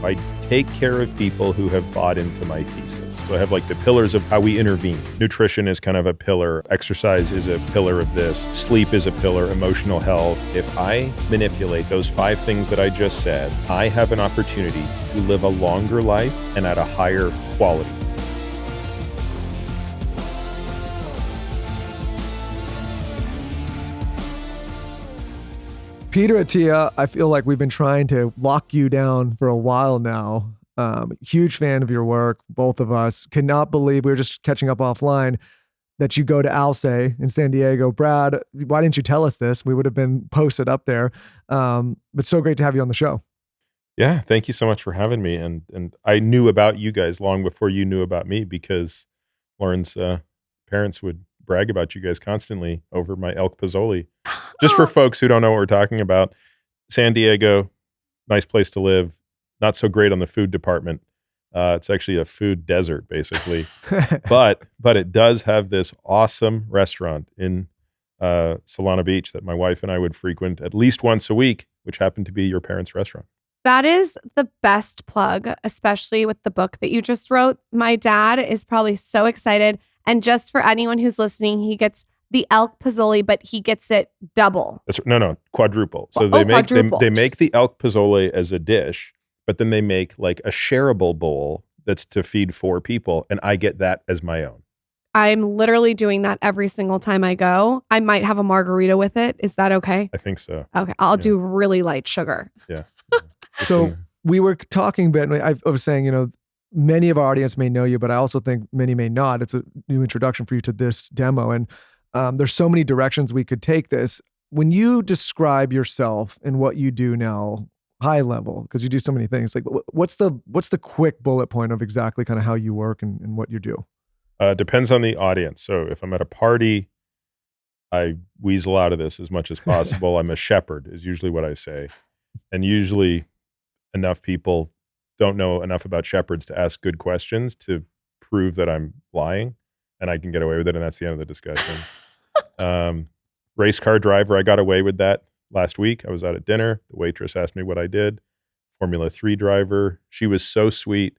I take care of people who have bought into my thesis. So I have like the pillars of how we intervene. Nutrition is kind of a pillar. Exercise is a pillar of this. Sleep is a pillar. Emotional health. If I manipulate those 5 things that I just said, I have an opportunity to live a longer life and at a higher quality. Peter Attia, I feel like we've been trying to lock you down for a while now. Huge fan of your work, both of us. Cannot believe, we were just catching up offline, that you go to Alce in San Diego. Brad, why didn't you tell us this? We would have been posted up there. But so great to have you on the show. Yeah, thank you so much for having me. And I knew about you guys long before you knew about me, because Lauren's parents would brag about you guys constantly over my elk pozole. Just for folks who don't know what we're talking about, San Diego, nice place to live, not so great on the food department. It's actually a food desert, basically. but it does have this awesome restaurant in Solana Beach that my wife and I would frequent at least once a week, which happened to be your parents' restaurant. That is the best plug, especially with the book that you just wrote. My dad is probably so excited. And just for anyone who's listening, he gets the elk pozole, but he gets it double. No, quadruple. So they make the elk pozole as a dish, but then they make like a shareable bowl that's to feed 4 people, and I get that as my own. I'm literally doing that every single time I go. I might have a margarita with it. Is that okay? I think so. Okay, I'll do really light sugar. Yeah. So we were talking, Ben, I was saying, many of our audience may know you, but I also think many may not. It's a new introduction for you to this demo. And there's so many directions we could take this. When you describe yourself and what you do now, high level, because you do so many things, like what's the quick bullet point of exactly kind of how you work and what you do? Depends on the audience. So if I'm at a party, I weasel out of this as much as possible. I'm a shepherd is usually what I say. And usually enough people don't know enough about shepherds to ask good questions to prove that I'm lying, and I can get away with it, and that's the end of the discussion. Race car driver, I got away with that last week. I was out at dinner. The waitress asked me what I did. Formula 3 driver. She was so sweet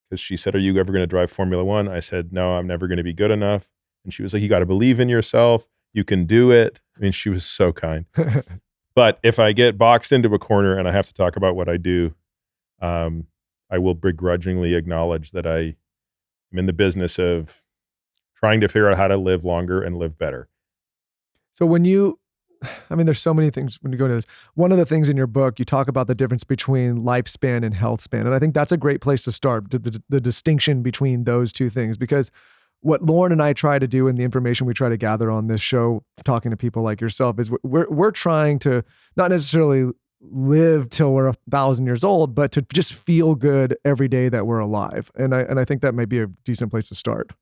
because she said, "Are you ever going to drive Formula 1?" I said, "No, I'm never going to be good enough." And she was like, "You got to believe in yourself. You can do it." I mean, she was so kind. But if I get boxed into a corner and I have to talk about what I do, I will begrudgingly acknowledge that I am in the business of trying to figure out how to live longer and live better. So there's so many things when you go into this. One of the things in your book, you talk about the difference between lifespan and health span. And I think that's a great place to start, the distinction between those two things, because what Lauren and I try to do and the information we try to gather on this show, talking to people like yourself, is we're trying to not necessarily live till we're 1,000 years old, but to just feel good every day that we're alive. And I think that might be a decent place to start.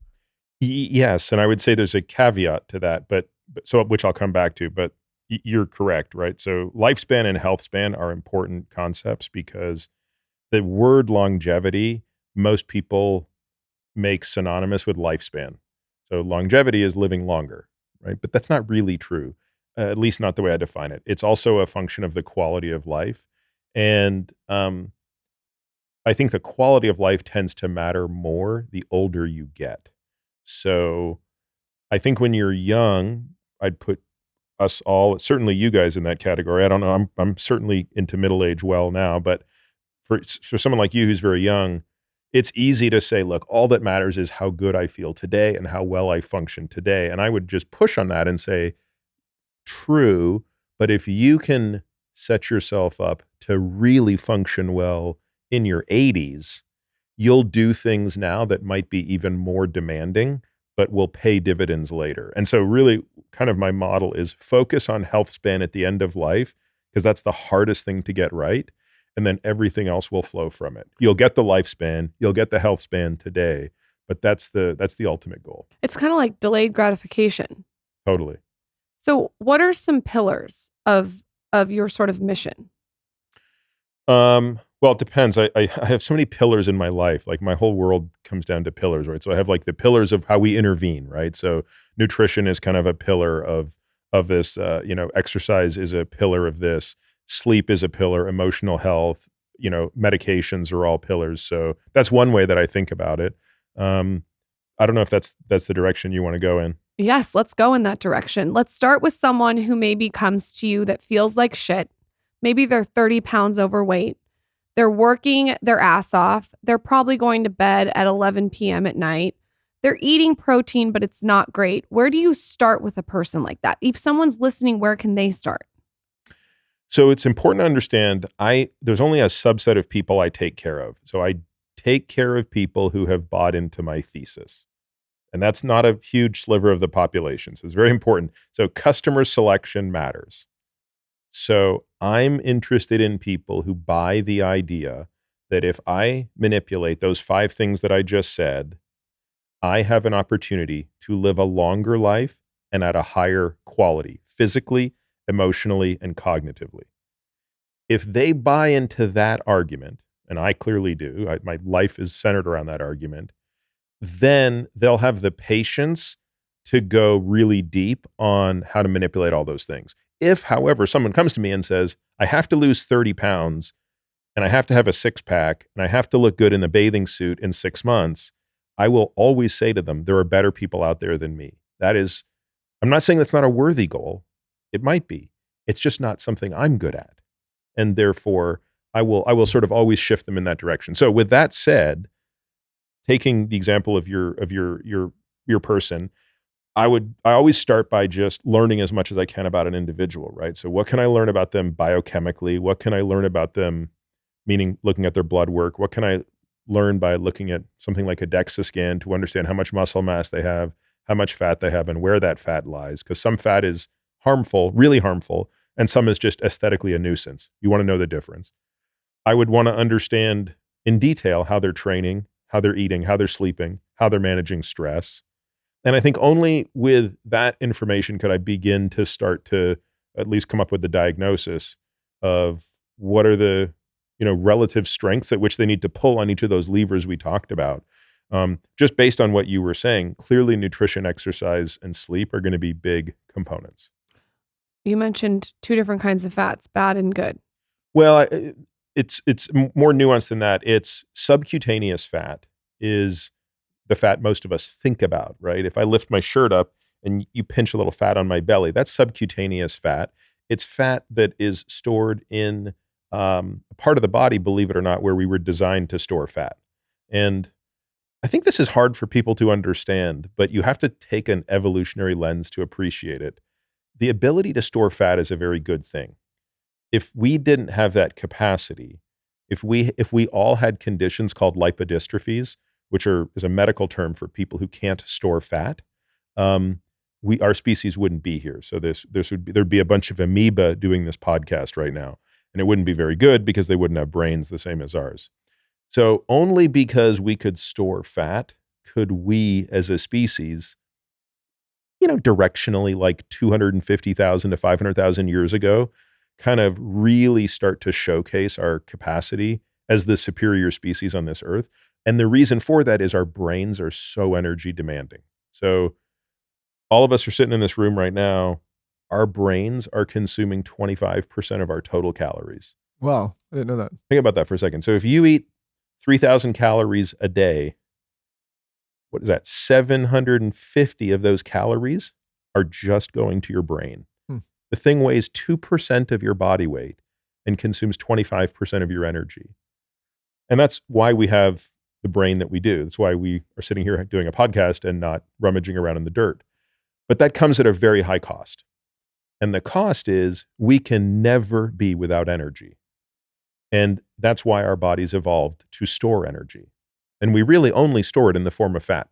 Yes, and I would say there's a caveat to that, but which I'll come back to, but you're correct, right? So lifespan and health span are important concepts because the word longevity, most people make synonymous with lifespan. So longevity is living longer, right? But that's not really true, at least not the way I define it. It's also a function of the quality of life. And I think the quality of life tends to matter more the older you get. So I think when you're young, I'd put us all, certainly you guys, in that category. I don't know. I'm certainly into middle age well now, but for someone like you who's very young, it's easy to say, look, all that matters is how good I feel today and how well I function today. And I would just push on that and say, true, but if you can set yourself up to really function well in your 80s, you'll do things now that might be even more demanding, but will pay dividends later. And so really kind of my model is focus on health span at the end of life, because that's the hardest thing to get right. And then everything else will flow from it. You'll get the lifespan, you'll get the health span today, but that's the ultimate goal. It's kind of like delayed gratification. Totally. So what are some pillars of your sort of mission? Well, it depends. I have so many pillars in my life. Like my whole world comes down to pillars, right? So I have like the pillars of how we intervene, right? So nutrition is kind of a pillar of this. Exercise is a pillar of this. Sleep is a pillar. Emotional health, medications are all pillars. So that's one way that I think about it. I don't know if that's the direction you want to go in. Yes, let's go in that direction. Let's start with someone who maybe comes to you that feels like shit. Maybe they're 30 pounds overweight. They're working their ass off. They're probably going to bed at 11 p.m. at night. They're eating protein, but it's not great. Where do you start with a person like that? If someone's listening, where can they start? So it's important to understand there's only a subset of people I take care of. So I take care of people who have bought into my thesis. And that's not a huge sliver of the population. So it's very important. So customer selection matters. So I'm interested in people who buy the idea that if I manipulate those 5 things that I just said, I have an opportunity to live a longer life and at a higher quality, physically, emotionally, and cognitively. If they buy into that argument, and I clearly do, my life is centered around that argument, then they'll have the patience to go really deep on how to manipulate all those things. If, however, someone comes to me and says, I have to lose 30 pounds and I have to have a 6-pack and I have to look good in a bathing suit in 6 months, I will always say to them, there are better people out there than me. I'm not saying that's not a worthy goal. It might be. It's just not something I'm good at. And therefore, I will sort of always shift them in that direction. So with that said, taking the example of your person, I always start by just learning as much as I can about an individual, right? So what can I learn about them biochemically? What can I learn about them, meaning looking at their blood work? What can I learn by looking at something like a DEXA scan to understand how much muscle mass they have, how much fat they have, and where that fat lies? Because some fat is harmful, really harmful, and some is just aesthetically a nuisance. You want to know the difference. I would want to understand in detail how they're training, how they're eating, how they're sleeping, how they're managing stress. And I think only with that information could I begin to start to at least come up with the diagnosis of what are the relative strengths at which they need to pull on each of those levers we talked about. Just based on what you were saying, clearly nutrition, exercise, and sleep are going to be big components. You mentioned 2 different kinds of fats, bad and good. Well, it's more nuanced than that. It's subcutaneous fat is the fat most of us think about, right? If I lift my shirt up and you pinch a little fat on my belly, that's subcutaneous fat. It's fat that is stored in a part of the body, believe it or not, where we were designed to store fat. And I think this is hard for people to understand, but you have to take an evolutionary lens to appreciate it. The ability to store fat is a very good thing. If we didn't have that capacity, if we all had conditions called lipodystrophies, which is a medical term for people who can't store fat, our species wouldn't be here. So there'd be a bunch of amoeba doing this podcast right now, and it wouldn't be very good because they wouldn't have brains the same as ours. So only because we could store fat could we, as a species, directionally like 250,000 to 500,000 years ago, kind of really start to showcase our capacity as the superior species on this earth. And the reason for that is our brains are so energy demanding. So all of us are sitting in this room right now. Our brains are consuming 25% of our total calories. Wow, I didn't know that. Think about that for a second. So if you eat 3,000 calories a day, what is that? 750 of those calories are just going to your brain. The thing weighs 2% of your body weight and consumes 25% of your energy. And that's why we have the brain that we do. That's why we are sitting here doing a podcast and not rummaging around in the dirt. But that comes at a very high cost. And the cost is we can never be without energy. And that's why our bodies evolved to store energy. And we really only store it in the form of fat.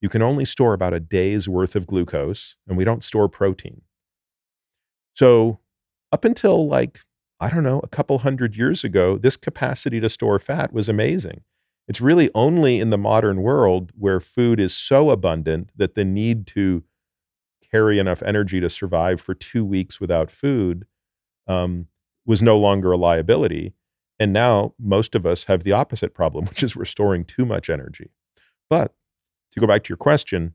You can only store about a day's worth of glucose, and we don't store protein. So up until a couple hundred years ago, this capacity to store fat was amazing. It's really only in the modern world where food is so abundant that the need to carry enough energy to survive for 2 weeks without food was no longer a liability. And now most of us have the opposite problem, which is we're storing too much energy. But to go back to your question,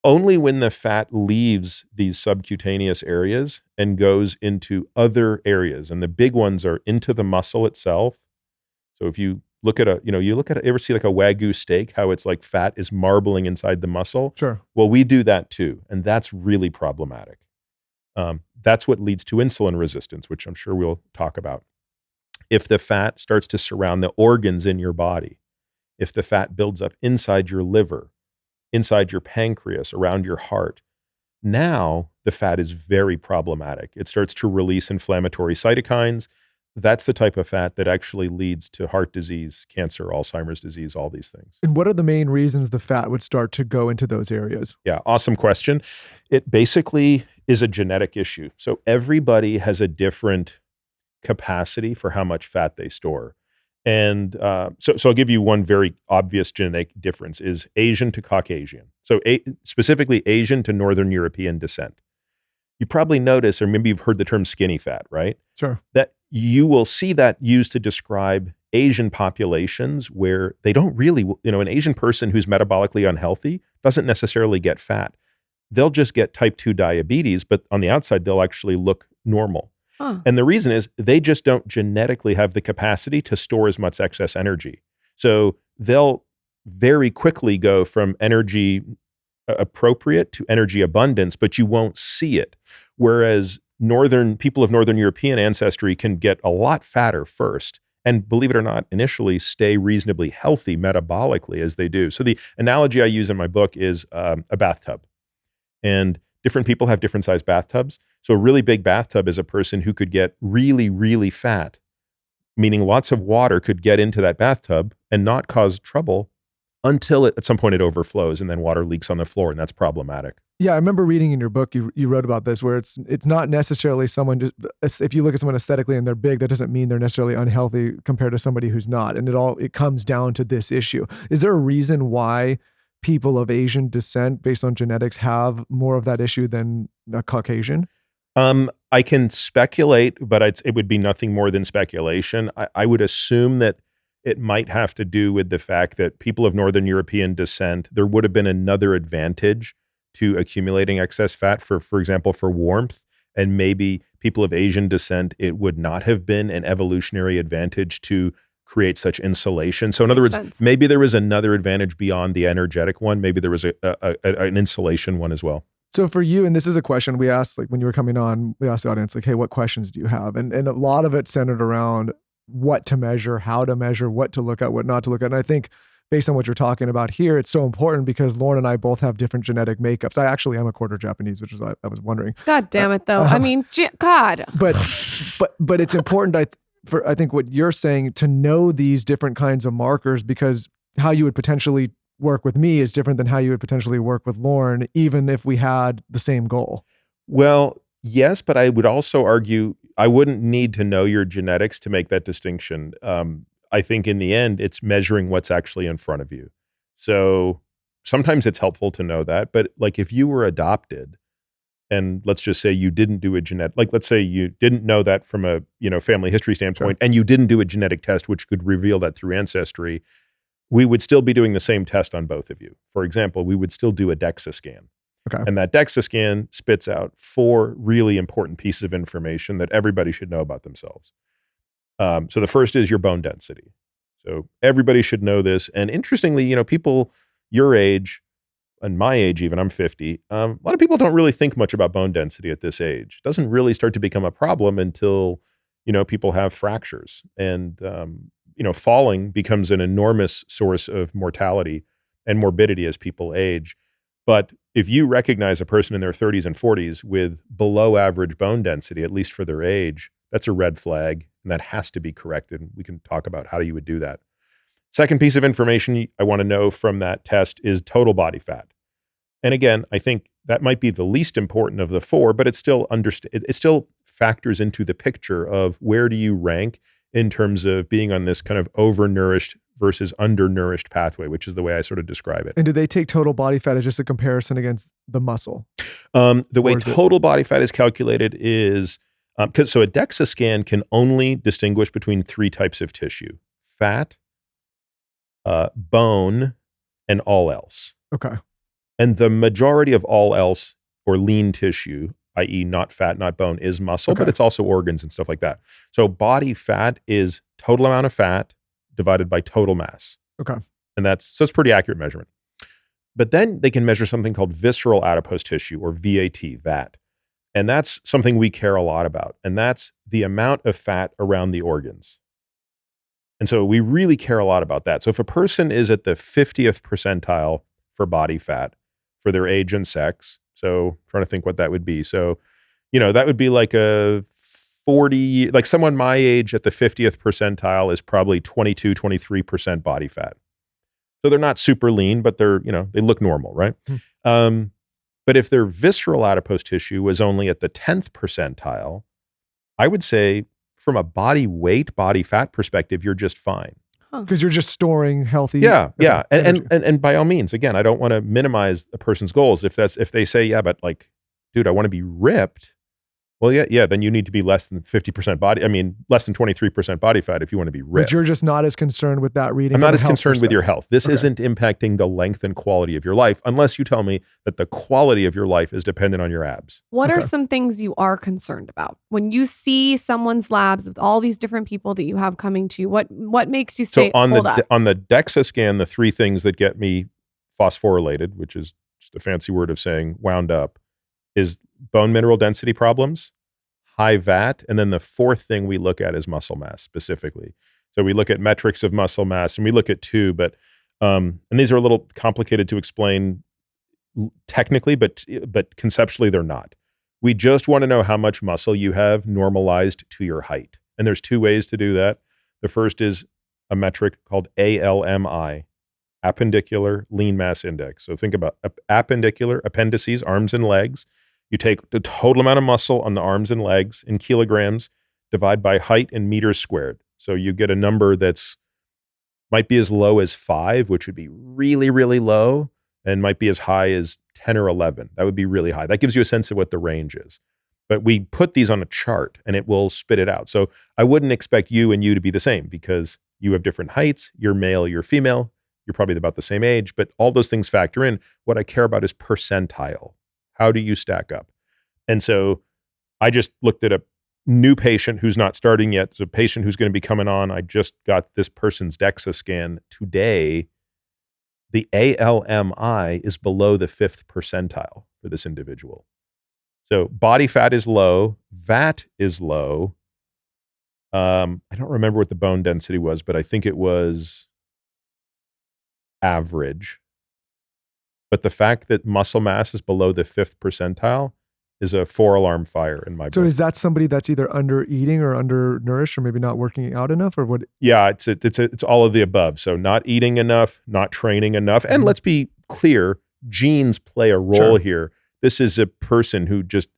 Only when the fat leaves these subcutaneous areas and goes into other areas. And the big ones are into the muscle itself. So if you look at ever see like a Wagyu steak, how it's like fat is marbling inside the muscle? Sure. Well, we do that too. And that's really problematic. That's what leads to insulin resistance, which I'm sure we'll talk about. If the fat starts to surround the organs in your body, if the fat builds up inside your liver, inside your pancreas, around your heart, now the fat is very problematic. It starts to release inflammatory cytokines. That's the type of fat that actually leads to heart disease, cancer, Alzheimer's disease, all these things. And what are the main reasons the fat would start to go into those areas? Yeah, awesome question. It basically is a genetic issue. So everybody has a different capacity for how much fat they store. And so I'll give you one very obvious genetic difference is Asian to Caucasian. So specifically Asian to Northern European descent. You probably notice, or maybe you've heard the term skinny fat, right? Sure. That you will see that used to describe Asian populations where they don't really, an Asian person who's metabolically unhealthy doesn't necessarily get fat. They'll just get type 2 diabetes, but on the outside, they'll actually look normal. Huh. And the reason is they just don't genetically have the capacity to store as much excess energy. So they'll very quickly go from energy appropriate to energy abundance, but you won't see it. Whereas people of Northern European ancestry can get a lot fatter first, and believe it or not, initially stay reasonably healthy metabolically as they do. So the analogy I use in my book is a bathtub. And different people have different sized bathtubs. So a really big bathtub is a person who could get really, really fat, meaning lots of water could get into that bathtub and not cause trouble until at some point it overflows and then water leaks on the floor, and that's problematic. Yeah, I remember reading in your book, you wrote about this, where it's not necessarily someone, just if you look at someone aesthetically and they're big, that doesn't mean they're necessarily unhealthy compared to somebody who's not. And it comes down to this issue. Is there a reason why people of Asian descent based on genetics have more of that issue than a Caucasian? I can speculate, but it would be nothing more than speculation. I would assume that it might have to do with the fact that people of Northern European descent, there would have been another advantage to accumulating excess fat, for example, for warmth. And maybe people of Asian descent, it would not have been an evolutionary advantage to create such insulation. So in other words, maybe there was another advantage beyond the energetic one. Maybe there was an insulation one as well. So for you, and this is a question we asked, like when you were coming on, we asked the audience, like, hey, what questions do you have? And a lot of it centered around what to measure, how to measure, what to look at, what not to look at. And I think based on what you're talking about here, it's so important because Lauren and I both have different genetic makeups. I actually am a quarter Japanese, which is what I was wondering. God damn it, though. I mean, God. But it's important, I think what you're saying, to know these different kinds of markers, because how you would potentially work with me is different than how you would potentially work with Lauren, even if we had the same goal. Well, yes, but I would also argue I wouldn't need to know your genetics to make that distinction. I think in the end, it's measuring what's actually in front of you. So sometimes it's helpful to know that, but like if you were adopted and let's just say you didn't do a genetic, like let's say you didn't know that from a family history standpoint, Sure. and you didn't do a genetic test, which could reveal that through ancestry, we would still be doing the same test on both of you. For example, we would still do a DEXA scan. Okay. And that DEXA scan spits out 4 really important pieces of information that everybody should know about themselves. So the first is your bone density. So everybody should know this. And interestingly, people your age and my age, even I'm 50, a lot of people don't really think much about bone density at this age. It doesn't really start to become a problem until, people have fractures and, falling becomes an enormous source of mortality and morbidity as people age. But if you recognize a person in their 30s and 40s with below average bone density, at least for their age, that's a red flag, and that has to be corrected. We can talk about how you would do that. Second piece of information I want to know from that test is total body fat. And again, I think that might be the least important of the 4, but it still factors into the picture of where do you rank in terms of being on this kind of overnourished versus undernourished pathway, which is the way I sort of describe it. And do they take total body fat as just a comparison against the muscle? The way total body fat is calculated is, so a DEXA scan can only distinguish between 3 types of tissue: fat, bone, and all else. Okay. And the majority of all else, or lean tissue, i.e. not fat, not bone, is muscle, but it's also organs and stuff like that. So body fat is total amount of fat divided by total mass. Okay. And that's pretty accurate measurement. But then they can measure something called visceral adipose tissue, or VAT. And that's something we care a lot about. And that's the amount of fat around the organs. And so we really care a lot about that. So if a person is at the 50th percentile for body fat for their age and sex, so trying to think what that would be. So, that would be like a 40, like someone my age at the 50th percentile is probably 22, 23% body fat. So they're not super lean, but they're, they look normal, right? But if their visceral adipose tissue was only at the 10th percentile, I would say from a body weight, body fat perspective, you're just fine. Because you're just storing healthy. Yeah. And by all means, again, I don't want to minimize a person's goals. If they say, yeah, but like, dude, I want to be ripped. Well, yeah, then you need to be less than 50% less than 23% body fat if you want to be ripped. But you're just not as concerned with that reading. I'm not as concerned with your health. This isn't impacting the length and quality of your life, unless you tell me that the quality of your life is dependent on your abs. What are some things you are concerned about? When you see someone's labs with all these different people that you have coming to you, what makes you say, hold up? On the DEXA scan, the three things that get me phosphorylated, which is just a fancy word of saying wound up, is bone mineral density problems, high VAT, and then the fourth thing we look at is muscle mass specifically. So we look at metrics of muscle mass, and we look at two, but and these are a little complicated to explain technically, but conceptually they're not. We just want to know how much muscle you have normalized to your height, and there's two ways to do that. The first is a metric called ALMI, appendicular lean mass index. So think about appendicular, appendices, arms and legs. You take the total amount of muscle on the arms and legs in kilograms, divide by height in meters squared. So you get a number that's might be as low as 5, which would be really, really low, and might be as high as 10 or 11. That would be really high. That gives you a sense of what the range is. But we put these on a chart, and it will spit it out. So I wouldn't expect you and you to be the same, because you have different heights. You're male, you're female. You're probably about the same age, but all those things factor in. What I care about is percentile. How do you stack up? And so I just looked at a new patient who's not starting yet. It's a patient who's going to be coming on. I just got this person's DEXA scan today. The ALMI is below the 5th percentile for this individual. So body fat is low, VAT is low. I don't remember what the bone density was, but I think it was average. But the fact that muscle mass is below the 5th percentile is a 4-alarm fire in my book. So is that somebody that's either under eating or undernourished, or maybe not working out enough, or what? Yeah, it's all of the above. So not eating enough, not training enough. And let's be clear, genes play a role here. This is a person who just,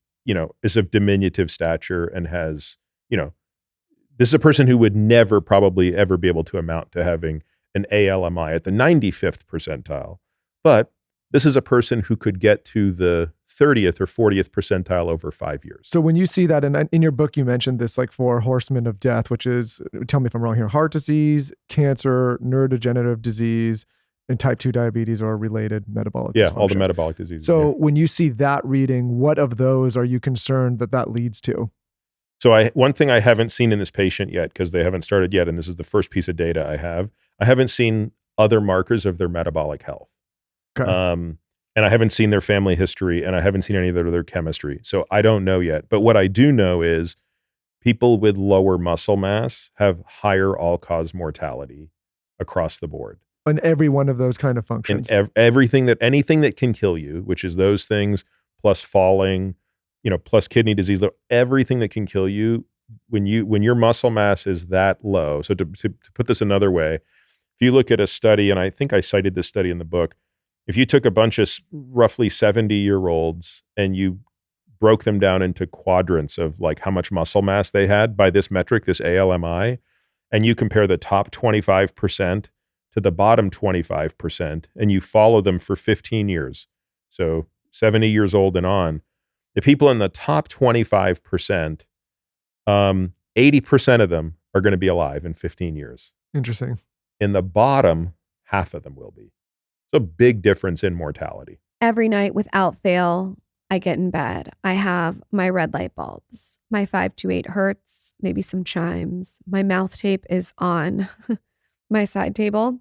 is of diminutive stature and has, this is a person who would never probably ever be able to amount to having an ALMI at the 95th percentile. But this is a person who could get to the 30th or 40th percentile over 5 years. So when you see that, and in your book, you mentioned this like 4 horsemen of death, which is, tell me if I'm wrong here, heart disease, cancer, neurodegenerative disease, and type 2 diabetes or related metabolic dysfunction. All the metabolic diseases. So when you see that reading, what of those are you concerned that leads to? So one thing I haven't seen in this patient yet, because they haven't started yet, and this is the first piece of data I haven't seen other markers of their metabolic health. Okay. And I haven't seen their family history, and I haven't seen any of their chemistry. So I don't know yet. But what I do know is people with lower muscle mass have higher all-cause mortality across the board. In every one of those kind of functions. And anything that can kill you, which is those things, plus falling, plus kidney disease, everything that can kill you, when your muscle mass is that low. So to put this another way, if you look at a study, and I think I cited this study in the book, if you took a bunch of roughly 70-year-olds and you broke them down into quadrants of like how much muscle mass they had by this metric, this ALMI, and you compare the top 25% to the bottom 25%, and you follow them for 15 years, so 70 years old and on, the people in the top 25%, 80% of them are going to be alive in 15 years. Interesting. In the bottom, half of them will be. So big difference in mortality. Every night without fail, I get in bed. I have my red light bulbs, my 528 hertz, maybe some chimes. My mouth tape is on my side table.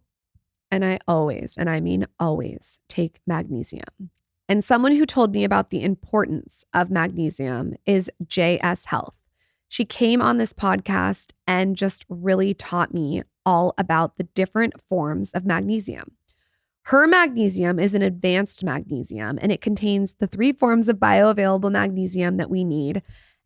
And I always, and I mean always, take magnesium. And someone who told me about the importance of magnesium is JS Health. She came on this podcast and just really taught me all about the different forms of magnesium. Her magnesium is an advanced magnesium, and it contains the 3 forms of bioavailable magnesium that we need.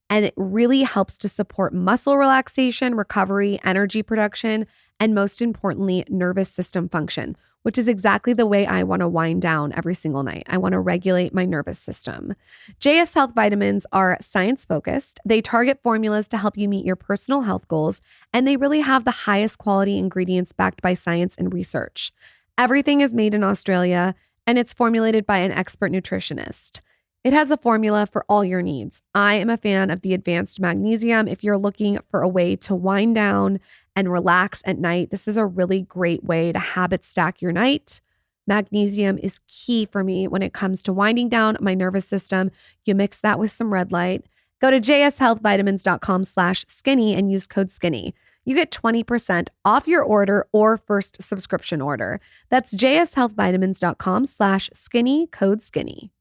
And it really helps to support muscle relaxation, recovery, energy production, and most importantly, nervous system function, which is exactly the way I want to wind down every single night. I want to regulate my nervous system. JS Health vitamins are science-focused. They target formulas to help you meet your personal health goals, and they really have the highest quality ingredients backed by science and research. Everything is made in Australia, and it's formulated by an expert nutritionist. It has a formula for all your needs. I am a fan of the advanced magnesium. If you're looking for a way to wind down and relax at night, this is a really great way to habit stack your night. Magnesium is key for me when it comes to winding down my nervous system. You mix that with some red light. Go to jshealthvitamins.com/skinny and use code skinny. You get 20% off your order or first subscription order. That's jshealthvitamins.com/skinny, code skinny.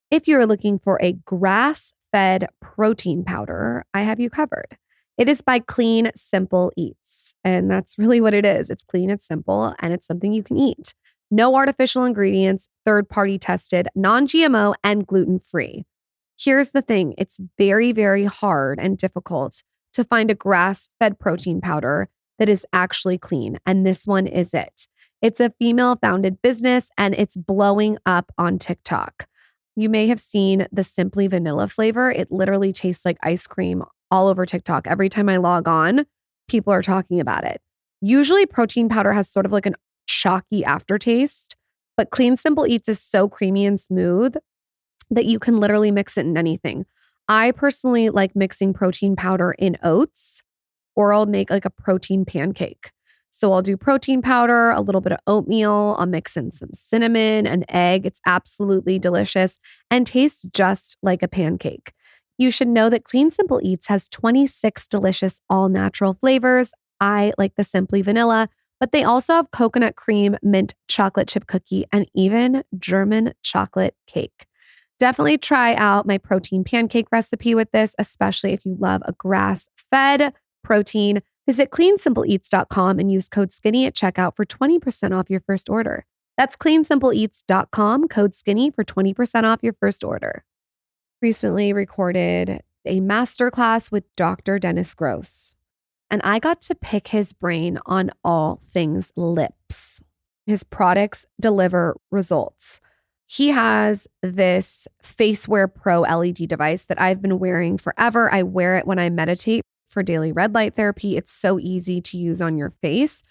If you're looking for a grass-fed protein powder, I have you covered. It is by Clean Simple Eats, and that's really what it is. It's clean, it's simple, and it's something you can eat. No artificial ingredients, third-party tested, non-GMO, and gluten-free. Here's the thing. It's very, very hard and difficult to find a grass-fed protein powder that is actually clean, and this one is it. It's a female-founded business, and it's blowing up on TikTok. You may have seen the Simply Vanilla flavor. It literally tastes like ice cream all over TikTok. Every time I log on, people are talking about it. Usually protein powder has sort of like an chalky aftertaste, but Clean Simple Eats is so creamy and smooth that you can literally mix it in anything. I personally like mixing protein powder in oats, or I'll make like a protein pancake. So I'll do protein powder, a little bit of oatmeal, I'll mix in some cinnamon, an egg. It's absolutely delicious and tastes just like a pancake. You should know that Clean Simple Eats has 26 delicious all-natural flavors. I like the Simply Vanilla, but they also have coconut cream, mint chocolate chip cookie, and even German chocolate cake. Definitely try out my protein pancake recipe with this, especially if you love a grass-fed protein. Visit cleansimpleeats.com and use code skinny at checkout for 20% off your first order. That's cleansimpleeats.com, code skinny for 20% off your first order. Recently recorded a masterclass with Dr. Dennis Gross, and I got to pick his brain on all things lips. His products deliver results. He has this FaceWear Pro LED device that I've been wearing forever. I wear it when I meditate for daily red light therapy. It's so easy to use on your face.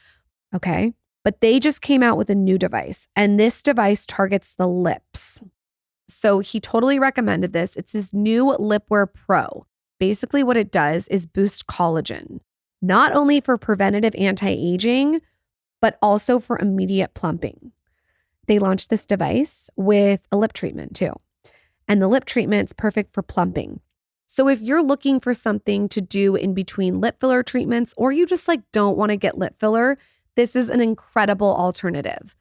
Okay. But they just came out with a new device, and this device targets the lips. So he totally recommended this. It's his new Lipwear Pro. Basically what it does is boost collagen, not only for preventative anti-aging, but also for immediate plumping. They launched this device with a lip treatment too. And the lip treatment's perfect for plumping. So if you're looking for something to do in between lip filler treatments, or you just like don't want to get lip filler, this is an incredible alternative.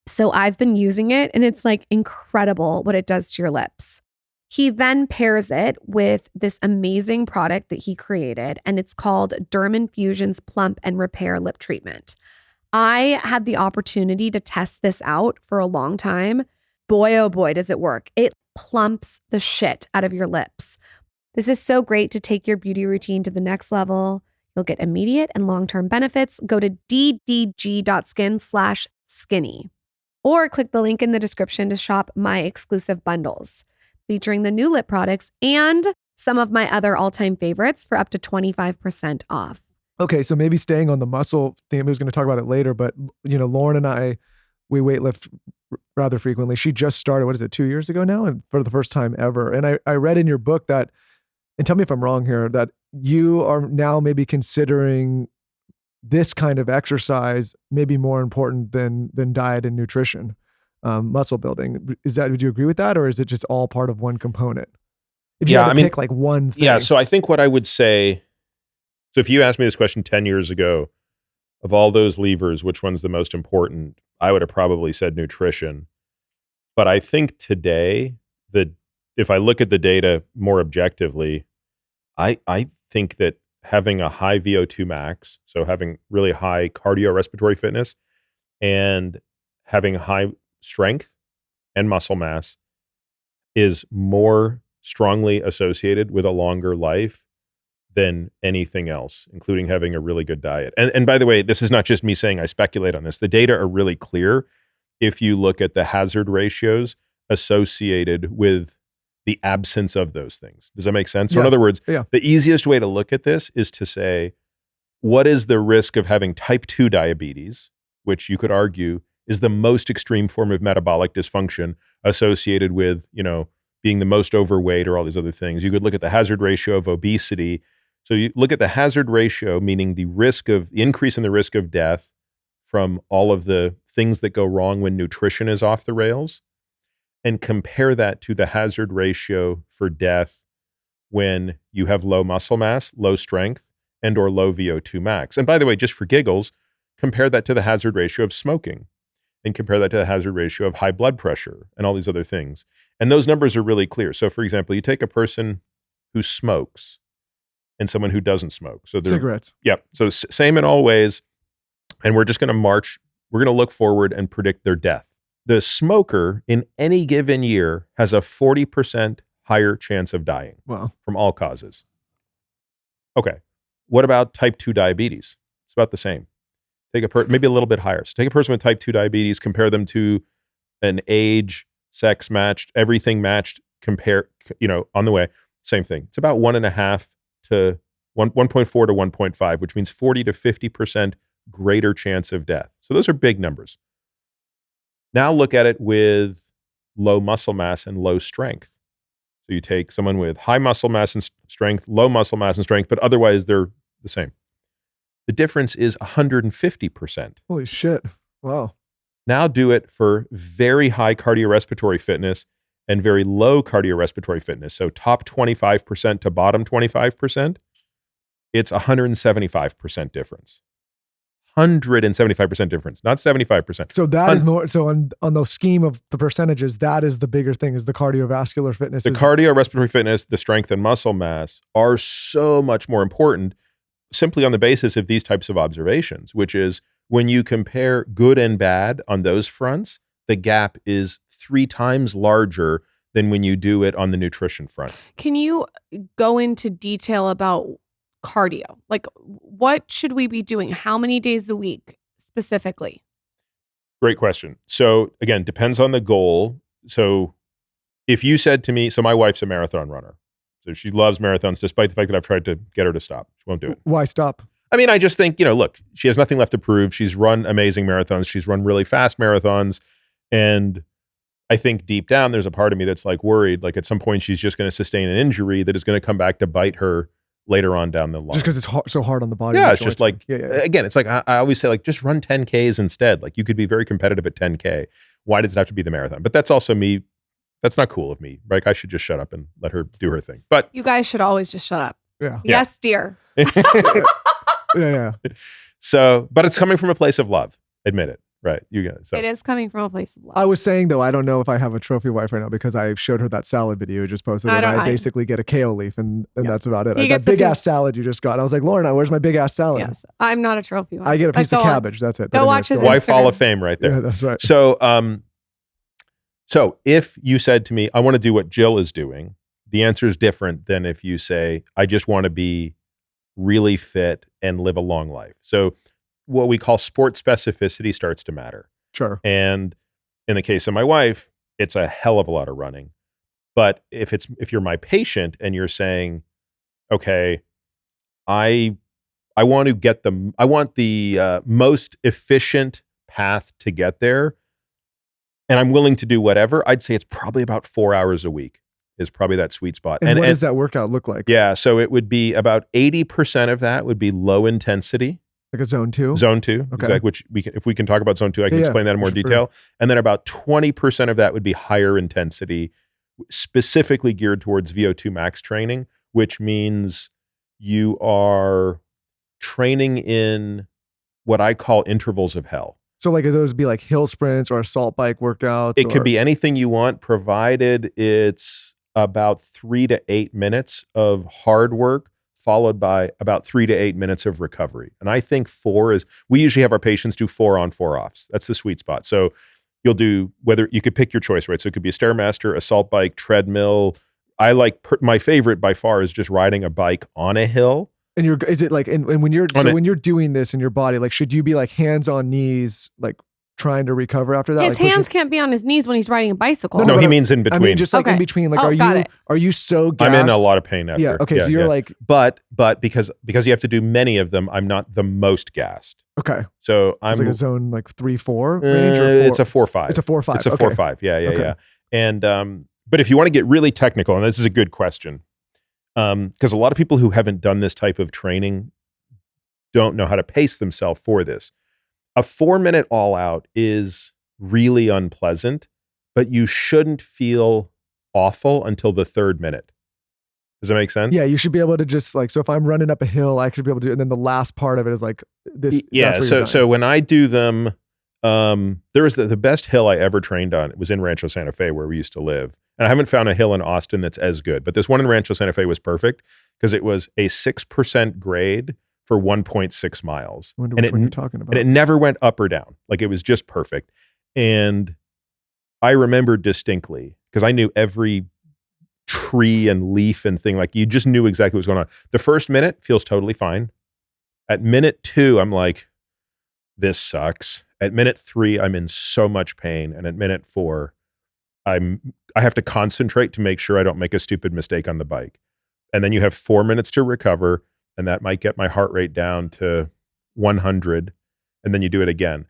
So I've been using it, and it's like incredible what it does to your lips. He then pairs it with this amazing product that he created, and it's called Derm Infusion's Plump and Repair Lip Treatment. I had the opportunity to test this out for a long time. Boy, oh boy, does it work. It plumps the shit out of your lips. This is so great to take your beauty routine to the next level. You'll get immediate and long-term benefits. Go to ddg.skin/skinny or click the link in the description to shop my exclusive bundles featuring the new lip products and some of my other all-time favorites for up to 25% off. Okay, so maybe staying on the muscle theme, I was going to talk about it later, but Lauren and I, we weightlift rather frequently. She just started, 2 years ago now, and for the first time ever. And I read in your book that, and tell me if I'm wrong here, that you are now maybe considering this kind of exercise maybe more important than diet and nutrition. muscle building. Would you agree with that, or is it just all part of one component? If you had to pick like one thing. Yeah, so I think what I would say, so if you asked me this question 10 years ago, of all those levers, which one's the most important? I would have probably said nutrition. But I think today, that if I look at the data more objectively, I think that having a high VO2 max, so having really high cardiorespiratory fitness and having high strength and muscle mass is more strongly associated with a longer life than anything else, including having a really good diet. And by the way, this is not just me saying I speculate on this. The data are really clear if you look at the hazard ratios associated with the absence of those things. Does that make sense? So in other words, the easiest way to look at this is to say, what is the risk of having type 2 diabetes, which you could argue is the most extreme form of metabolic dysfunction associated with, being the most overweight or all these other things. You could look at the hazard ratio of obesity. So you look at the hazard ratio, meaning the increase in the risk of death from all of the things that go wrong when nutrition is off the rails, and compare that to the hazard ratio for death when you have low muscle mass, low strength, and or low VO2 max. And by the way, just for giggles, compare that to the hazard ratio of smoking, and compare that to the hazard ratio of high blood pressure and all these other things. And those numbers are really clear. So for example, you take a person who smokes and someone who doesn't smoke. So cigarettes. Yep. So same in all ways. And we're just going to we're going to look forward and predict their death. The smoker in any given year has a 40% higher chance of dying from all causes. Okay. What about type 2 diabetes? It's about the same. Maybe a little bit higher. So take a person with type 2 diabetes, compare them to an age, sex matched, everything matched, on the way, same thing. It's about 1.5 to 1.4 to 1.5, which means 40 to 50% greater chance of death. So those are big numbers. Now look at it with low muscle mass and low strength. So you take someone with high muscle mass and strength, low muscle mass and strength, but otherwise they're the same. The difference is 150%. Holy shit. Wow. Now do it for very high cardiorespiratory fitness and very low cardiorespiratory fitness. So top 25% to bottom 25%, it's 175% difference. 175% difference, not 75%. So that is more, so on the scheme of the percentages, that is the bigger thing, is the cardiovascular fitness. The cardiorespiratory fitness, the strength and muscle mass are so much more important simply on the basis of these types of observations, which is when you compare good and bad on those fronts, the gap is 3 times larger than when you do it on the nutrition front. Can you go into detail about cardio? Like, what should we be doing? How many days a week specifically? Great question. So again, depends on the goal. So if you said to me, so my wife's a marathon runner. So she loves marathons, despite the fact that I've tried to get her to stop. She won't do it. Why stop? I mean, I just think, look, she has nothing left to prove. She's run amazing marathons. She's run really fast marathons. And I think deep down, there's a part of me that's like worried, like at some point she's just going to sustain an injury that is going to come back to bite her later on down the line. Just because it's so hard on the body. Yeah, it's just like, again, it's like, I always say, like, just run 10Ks instead. Like, you could be very competitive at 10K. Why does it have to be the marathon? But that's also me. That's not cool of me. Like, I should just shut up and let her do her thing. But you guys should always just shut up. Yeah. Yes, dear. Yeah. So, but it's coming from a place of love. Admit it. Right. You guys. So. It is coming from a place of love. I was saying, though, I don't know if I have a trophy wife right now because I showed her that salad video you just posted. I basically get a kale leaf and that's about it. That big ass salad you just got. I was like, Lauren, where's my big ass salad? Yes. I'm not a trophy wife. I get a piece of cabbage. That's it. Go watch his Wife Instagram. Hall of Fame right there. Yeah, that's right. So if you said to me, I want to do what Jill is doing, the answer is different than if you say, I just want to be really fit and live a long life. So what we call sport specificity starts to matter. Sure. And in the case of my wife, it's a hell of a lot of running. But if you're my patient and you're saying, okay, I want the most efficient path to get there, and I'm willing to do whatever, I'd say it's probably about 4 hours a week is probably that sweet spot. And what does that workout look like? Yeah, so it would be about 80% of that would be low intensity. Like a zone 2? Zone 2, Okay. exactly, which if we can talk about zone 2, I can Yeah, explain that in more for sure. detail. And then about 20% of that would be higher intensity, specifically geared towards VO2 max training, which means you are training in what I call intervals of hell. So like, those be like hill sprints or assault bike workouts? It could be anything you want, provided it's about 3 to 8 minutes of hard work, followed by about 3 to 8 minutes of recovery. And I think 4 is, we usually have our patients do 4 on, 4 offs. That's the sweet spot. So you'll do, whether you could pick your choice, right? So it could be a Stairmaster, assault bike, treadmill. I like, my favorite by far is just riding a bike on a hill. And is it like, and when you're, when you're doing this in your body, like, should you be like hands on knees, like trying to recover after that? His like hands can't be on his knees when he's riding a bicycle. No, No, he means in between. I mean, just like in between. Like, are you so gassed? I'm in a lot of pain after. Yeah. Okay. So you're like, but because you have to do many of them, I'm not the most gassed. Okay. So I'm it's like a zone like 3-4 range, or 4? It's a 4-5. It's a 4-5. It's a 4-5. Yeah. And but if you want to get really technical, and this is a good question, because a lot of people who haven't done this type of training don't know how to pace themselves for this. A 4-minute all out is really unpleasant, but you shouldn't feel awful until the 3rd minute. Does that make sense? Yeah, you should be able to just like, so if I'm running up a hill, I should be able to do it. And then the last part of it is like this. Yeah. So when I do them, there was the best hill I ever trained on. It was in Rancho Santa Fe, where we used to live. And I haven't found a hill in Austin that's as good, but this one in Rancho Santa Fe was perfect because it was a 6% grade for 1.6 miles. I wonder which one you're talking about. And it never went up or down. Like, it was just perfect. And I remember distinctly, because I knew every tree and leaf and thing, like, you just knew exactly what was going on. The first minute feels totally fine. At minute 2, I'm like, this sucks. At minute 3, I'm in so much pain. And at minute 4, I have to concentrate to make sure I don't make a stupid mistake on the bike. And then you have 4 minutes to recover, and that might get my heart rate down to 100, and then you do it again.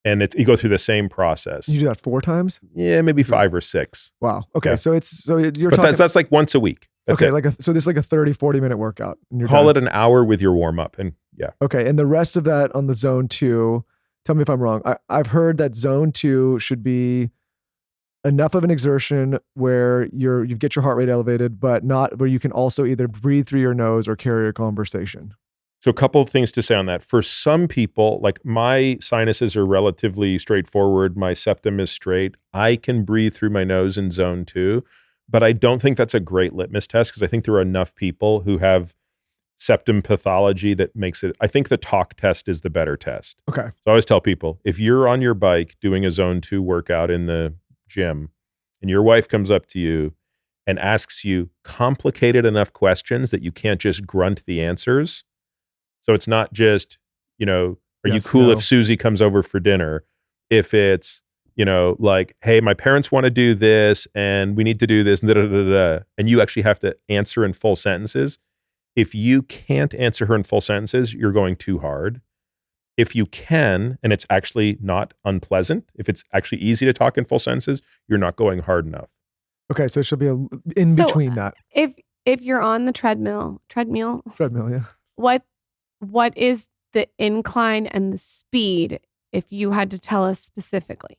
And you go through the same process. You do that 4 times? Yeah, maybe 5 or 6. Wow. Okay. Yeah. So you're but talking. that's like once a week. That's okay. it. So this is like a 30-40 minute workout. And you're Call it an hour with your warm up. And yeah. Okay. And the rest of that on the zone 2, tell me if I'm wrong. I've heard that zone 2 should be enough of an exertion where you get your heart rate elevated, but not where you can also either breathe through your nose or carry a conversation. So a couple of things to say on that. For some people, like, my sinuses are relatively straightforward. My septum is straight. I can breathe through my nose in zone 2, but I don't think that's a great litmus test, because I think there are enough people who have septum pathology that makes it. I think the talk test is the better test. Okay. So I always tell people, if you're on your bike doing a zone 2 workout in the gym and your wife comes up to you and asks you complicated enough questions that you can't just grunt the answers. So it's not just, are you cool if Susie comes over for dinner? If it's, like, hey, my parents want to do this and we need to do this, and you actually have to answer in full sentences. If you can't answer her in full sentences, you're going too hard. If you can, and it's actually not unpleasant, if it's actually easy to talk in full sentences, you're not going hard enough. Okay, so it should be in between that. If you're on the treadmill, yeah. What is the incline and the speed, if you had to tell us specifically?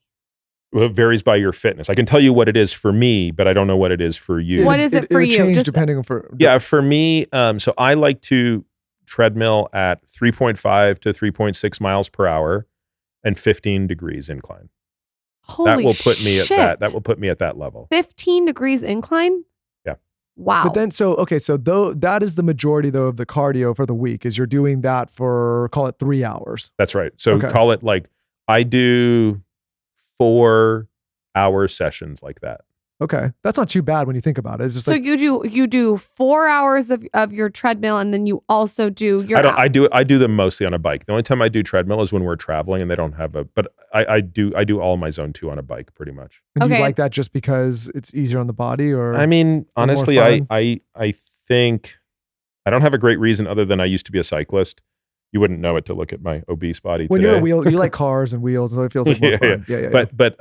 Well, it varies by your fitness. I can tell you what it is for me, but I don't know what it is for you. What is it for you? Change depending on for me. So I like to treadmill at 3.5 to 3.6 miles per hour and 15 degrees incline. Holy that will put me shit. at that. That will put me at that level. 15 degrees incline? Yeah. Wow. But then, so though that is the majority though of the cardio for the week, is you're doing that for, call it 3 hours. That's right. So call it, like, I do 4-hour sessions like that. Okay. That's not too bad when you think about it. It's just so you do 4 hours of your treadmill, and then you also do your I do them mostly on a bike. The only time I do treadmill is when we're traveling and they don't have but I do all my zone 2 on a bike pretty much. And do you like that just because it's easier on the body, or? I mean, honestly, I think I don't have a great reason other than I used to be a cyclist. You wouldn't know it to look at my obese body when today. You're a wheel, you like cars and wheels, so it feels like more fun. Yeah. But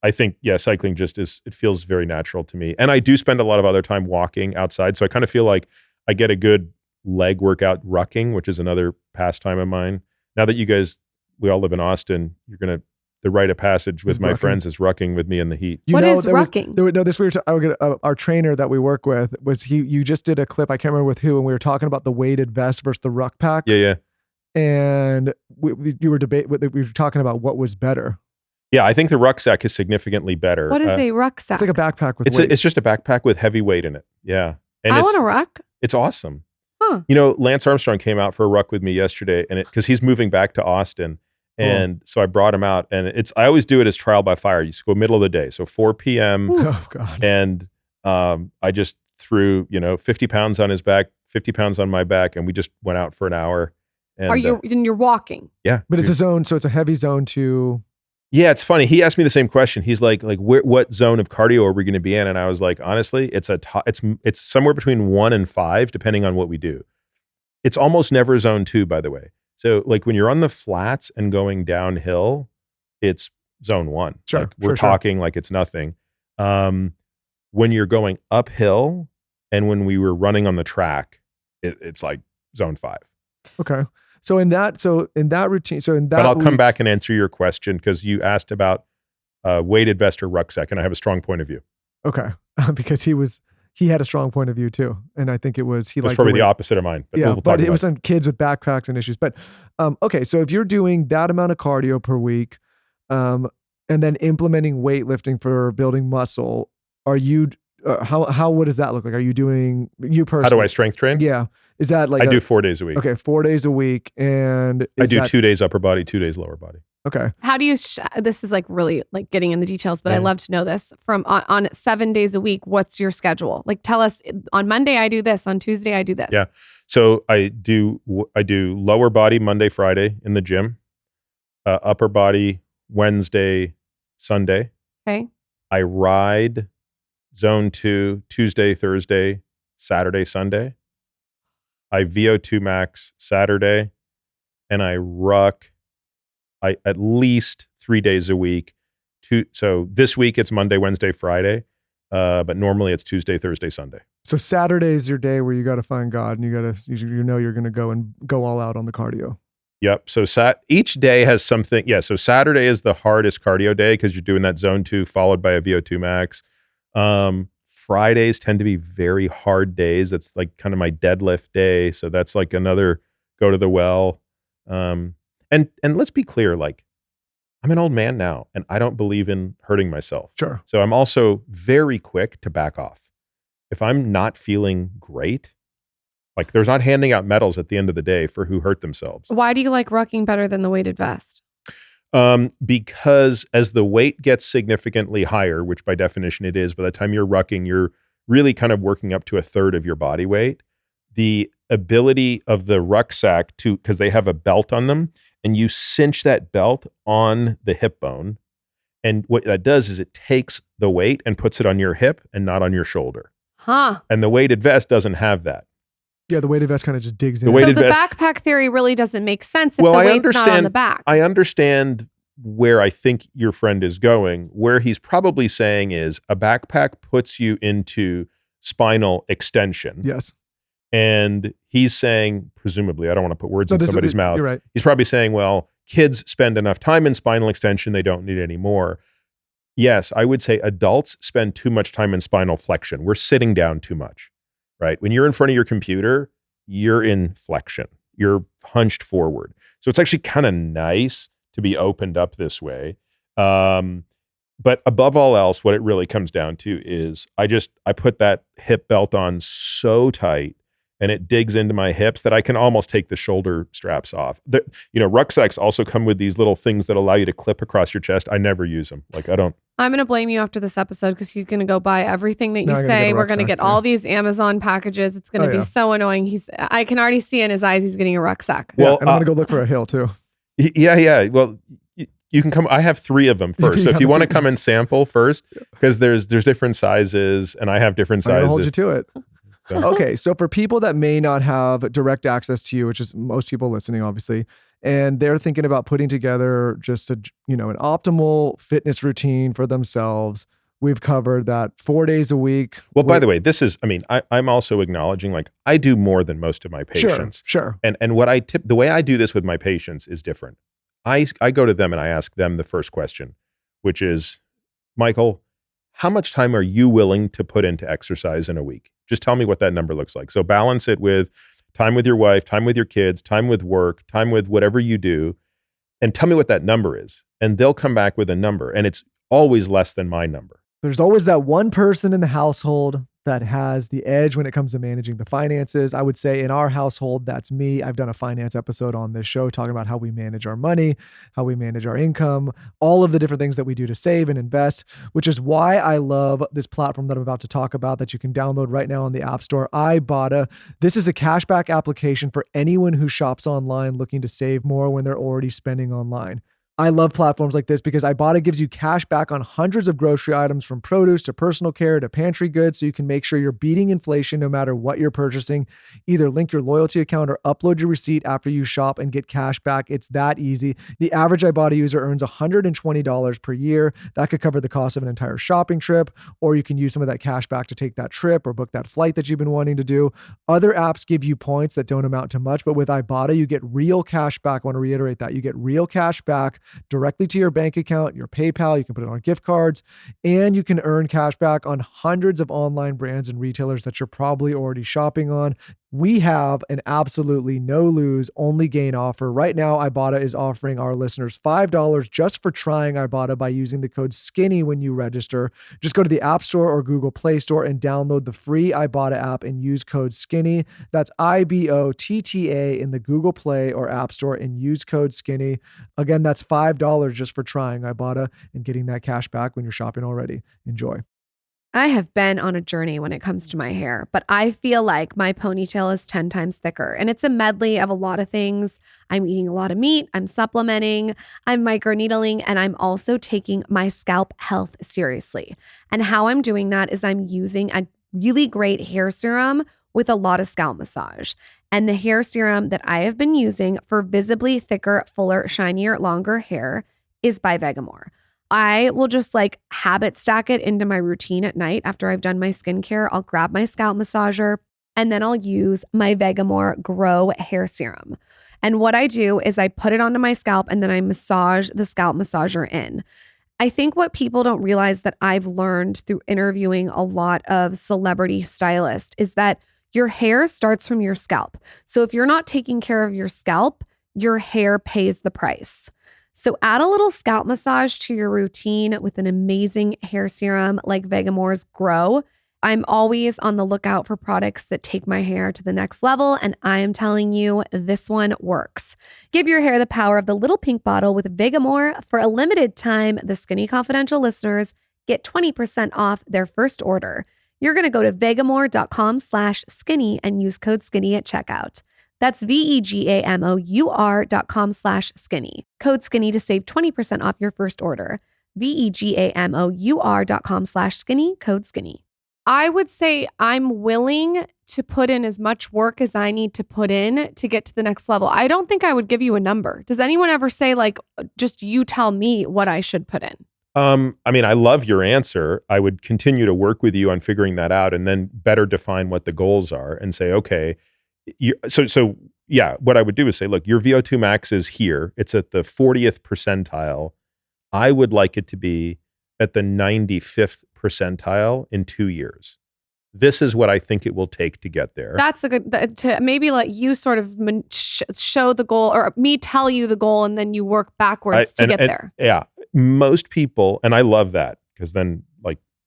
I think, cycling just it feels very natural to me. And I do spend a lot of other time walking outside. So I kind of feel like I get a good leg workout, Rucking, which is another pastime of mine. Now that we all live in Austin, the rite of passage with Is my Rucking. friends is Rucking with me in the heat. What is there was- Rucking? Our trainer that we work with you just did a clip, I can't remember with who, and we were talking about the weighted vest versus the ruck pack. Yeah. And we were talking about what was better. Yeah, I think the rucksack is significantly better. What is a rucksack? It's like a backpack with weight. It's just a backpack with heavy weight in it. Yeah. And I want a ruck. it's awesome. Huh. Lance Armstrong came out for a ruck with me yesterday, and because he's moving back to Austin. And so I brought him out, and I always do it as trial by fire. You just go middle of the day. So 4 p.m. Oh God. And I just threw, 50 pounds on his back, 50 pounds on my back, and we just went out for an hour. And, You're walking? Yeah. But it's a zone, so it's a heavy zone too. Yeah, it's funny. He asked me the same question. He's like, what zone of cardio are we going to be in? And I was like, honestly, it's somewhere between 1 and 5, depending on what we do. It's almost never zone 2, by the way. So like when you're on the flats and going downhill, it's zone 1. Sure. Like, we're talking like it's nothing. When you're going uphill and when we were running on the track, it's like zone 5. Okay. So in that routine, but I'll come back and answer your question because you asked about weighted vest or rucksack, and I have a strong point of view. Okay. Because he had a strong point of view too. And I think it was, That's probably the opposite of mine. But yeah, we'll talk but it about was on kids with backpacks and issues. But okay, so if you're doing that amount of cardio per week, and then implementing weightlifting for building muscle, are you, what does that look like? Are you doing, you personally? How do I strength train? Yeah. Is that like I do 4 days a week. Okay, 4 days a week. And I do 2 days upper body, 2 days lower body. Okay. How do you, this is like really like getting in the details, but I love to know this from on 7 days a week. What's your schedule? Like tell us on Monday, I do this, on Tuesday, I do this. Yeah. So I do lower body Monday, Friday in the gym, upper body Wednesday, Sunday. Okay. I ride zone 2, Tuesday, Thursday, Saturday, Sunday. I VO2 max Saturday, and I ruck at least 3 days a week. So this week it's Monday, Wednesday, Friday, but normally it's Tuesday, Thursday, Sunday. So Saturday is your day where you got to find God and you're going to go all out on the cardio. Yep. So each day has something. Yeah. So Saturday is the hardest cardio day because you're doing that zone 2 followed by a VO2 max. Fridays tend to be very hard days. That's like kind of my deadlift day. So that's like another go to the well. And let's be clear, like I'm an old man now and I don't believe in hurting myself. Sure. So I'm also very quick to back off. If I'm not feeling great, like there's not handing out medals at the end of the day for who hurt themselves. Why do you like rucking better than the weighted vest? Because as the weight gets significantly higher, which by definition it is, by the time you're rucking, you're really kind of working up to a third of your body weight. The ability of the rucksack because they have a belt on them, and you cinch that belt on the hip bone. And what that does is it takes the weight and puts it on your hip and not on your shoulder. Huh. And the weighted vest doesn't have that. Yeah, the weighted vest kind of just digs in. So the backpack theory really doesn't make sense if the weight's not on the back. I understand where I think your friend is going. Where he's probably saying is a backpack puts you into spinal extension. Yes. And he's saying, presumably, I don't want to put words in somebody's mouth. You're right. He's probably saying, well, kids spend enough time in spinal extension, they don't need any more. Yes, I would say adults spend too much time in spinal flexion. We're sitting down too much, right? When you're in front of your computer, you're in flexion. You're hunched forward. So it's actually kind of nice to be opened up this way. But above all else, what it really comes down to is I put that hip belt on so tight and it digs into my hips that I can almost take the shoulder straps off. Rucksacks also come with these little things that allow you to clip across your chest. I never use them. Like I don't. I'm going to blame you after this episode because he's going to go buy everything that you say. We're going to get all these Amazon packages. It's going to be so annoying. I can already see in his eyes he's getting a rucksack. Well, and I'm going to go look for a hill too. Yeah. Well, you can come. I have 3 of them first. So if you want to come and sample first, because there's different sizes and I have different sizes. I'll hold you to it. So. Okay. So for people that may not have direct access to you, which is most people listening, obviously, and they're thinking about putting together just an optimal fitness routine for themselves, We've covered that 4 days a week. Well, by the way, this is, I'm also acknowledging, like, I do more than most of my patients. Sure. And the way I do this with my patients is different. I go to them and I ask them the first question, which is, Michael, how much time are you willing to put into exercise in a week? Just tell me what that number looks like. So balance it with time with your wife, time with your kids, time with work, time with whatever you do, and tell me what that number is. And they'll come back with a number, and it's always less than my number. There's always that one person in the household that has the edge when it comes to managing the finances. I would say in our household, that's me. I've done a finance episode on this show talking about how we manage our money, how we manage our income, all of the different things that we do to save and invest, which is why I love this platform that I'm about to talk about that you can download right now on the App Store, Ibotta. This is a cashback application for anyone who shops online looking to save more when they're already spending online. I love platforms like this because Ibotta gives you cash back on hundreds of grocery items, from produce to personal care to pantry goods, so you can make sure you're beating inflation no matter what you're purchasing. Either link your loyalty account or upload your receipt after you shop and get cash back. It's that easy. The average Ibotta user earns $120 per year. That could cover the cost of an entire shopping trip, or you can use some of that cash back to take that trip or book that flight that you've been wanting to do. Other apps give you points that don't amount to much, but with Ibotta, you get real cash back. I want to reiterate that. You get real cash back directly to your bank account, your PayPal. You can put it on gift cards, and you can earn cash back on hundreds of online brands and retailers that you're probably already shopping on. We have an absolutely no lose, only gain offer. Right now, Ibotta is offering our listeners $5 just for trying Ibotta by using the code SKINNY when you register. Just go to the App Store or Google Play Store and download the free Ibotta app and use code SKINNY. That's IBOTTA in the Google Play or App Store and use code SKINNY. Again, that's $5 just for trying Ibotta and getting that cash back when you're shopping already. Enjoy. I have been on a journey when it comes to my hair, but I feel like my ponytail is 10 times thicker, and it's a medley of a lot of things. I'm eating a lot of meat, I'm supplementing, I'm microneedling, and I'm also taking my scalp health seriously. And how I'm doing that is I'm using a really great hair serum with a lot of scalp massage. And the hair serum that I have been using for visibly thicker, fuller, shinier, longer hair is by Vegamour. I will just habit stack it into my routine at night after I've done my skincare. I'll grab my scalp massager and then I'll use my Vegamour Grow hair serum. And what I do is I put it onto my scalp and then I massage the scalp massager in. I think what people don't realize that I've learned through interviewing a lot of celebrity stylists is that your hair starts from your scalp. So if you're not taking care of your scalp, your hair pays the price. So add a little scalp massage to your routine with an amazing hair serum like Vegamour's Grow. I'm always on the lookout for products that take my hair to the next level, and I am telling you, this one works. Give your hair the power of the little pink bottle with Vegamour. For a limited time, the Skinny Confidential listeners get 20% off their first order. You're going to go to vegamour.com/skinny and use code SKINNY at checkout. That's vegamour.com/skinny. Code SKINNY to save 20% off your first order. vegamour.com/skinny, code SKINNY. I would say I'm willing to put in as much work as I need to put in to get to the next level. I don't think I would give you a number. Does anyone ever say just you tell me what I should put in? I love your answer. I would continue to work with you on figuring that out and then better define what the goals are and say, okay, what I would do is say, look, your VO2 max is here. It's at the 40th percentile. I would like it to be at the 95th percentile in 2 years. This is what I think it will take to get there. That's a good, to maybe let you sort of show the goal, or me tell you the goal, and then you work backwards to get there. Yeah. Most people, and I love that because then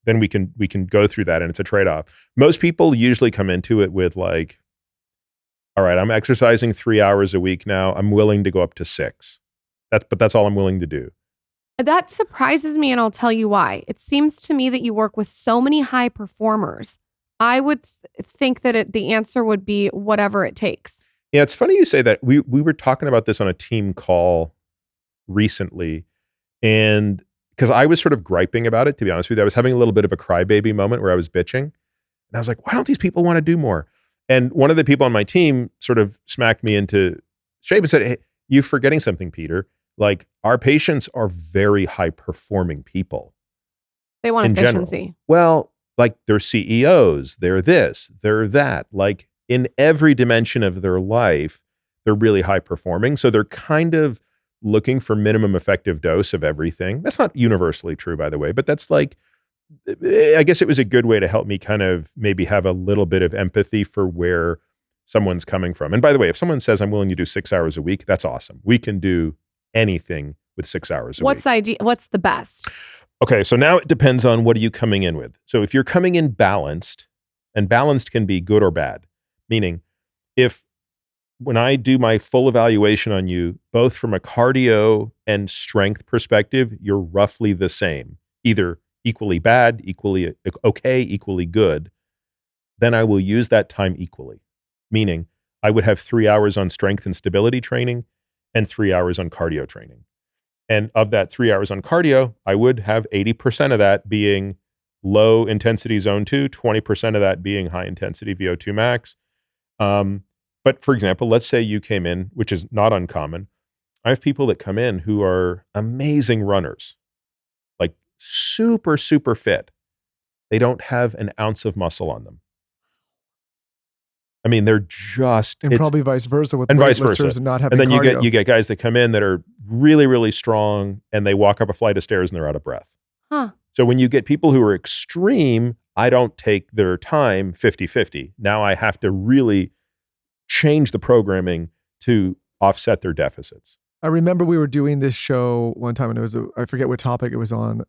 we can go through that and it's a trade-off. Most people usually come into it with all right, I'm exercising 3 hours a week now. I'm willing to go up to 6. That's all I'm willing to do. That surprises me, and I'll tell you why. It seems to me that you work with so many high performers. I would think that the answer would be whatever it takes. Yeah, it's funny you say that. We were talking about this on a team call recently, and because I was sort of griping about it, to be honest with you. I was having a little bit of a crybaby moment where I was bitching. And I was like, why don't these people want to do more? And one of the people on my team sort of smacked me into shape and said, hey, you're forgetting something, Peter. Our patients are very high performing people. They want in general. efficiency. Well, like they're CEOs, they're this, they're that. Like in every dimension of their life, they're really high performing. So they're kind of looking for minimum effective dose of everything. That's not universally true, by the way, but that's like, I guess it was a good way to help me kind of maybe have a little bit of empathy for where someone's coming from. And by the way, if someone says I'm willing to do 6 hours a week, that's awesome. We can do anything with 6 hours a week. What's the best? Okay, so now it depends on what are you coming in with. So if you're coming in balanced, and balanced can be good or bad, meaning when I do my full evaluation on you, both from a cardio and strength perspective, you're roughly the same, either equally bad, equally okay, equally good, then I will use that time equally. Meaning I would have 3 hours on strength and stability training and 3 hours on cardio training. And of that 3 hours on cardio, I would have 80% of that being low intensity zone 2, 20% of that being high intensity VO2 max. But for example, let's say you came in, which is not uncommon. I have people that come in who are amazing runners, like super, super fit. They don't have an ounce of muscle on them. I mean, they're just... And probably vice versa with and vice weightlifters versa. and not having And then cardio. you get guys that come in that are really, really strong and they walk up a flight of stairs and they're out of breath. Huh. So when you get people who are extreme, I don't take their time 50-50. Now I have to really change the programming to offset their deficits. I remember we were doing this show one time and it was, I forget what topic it was on,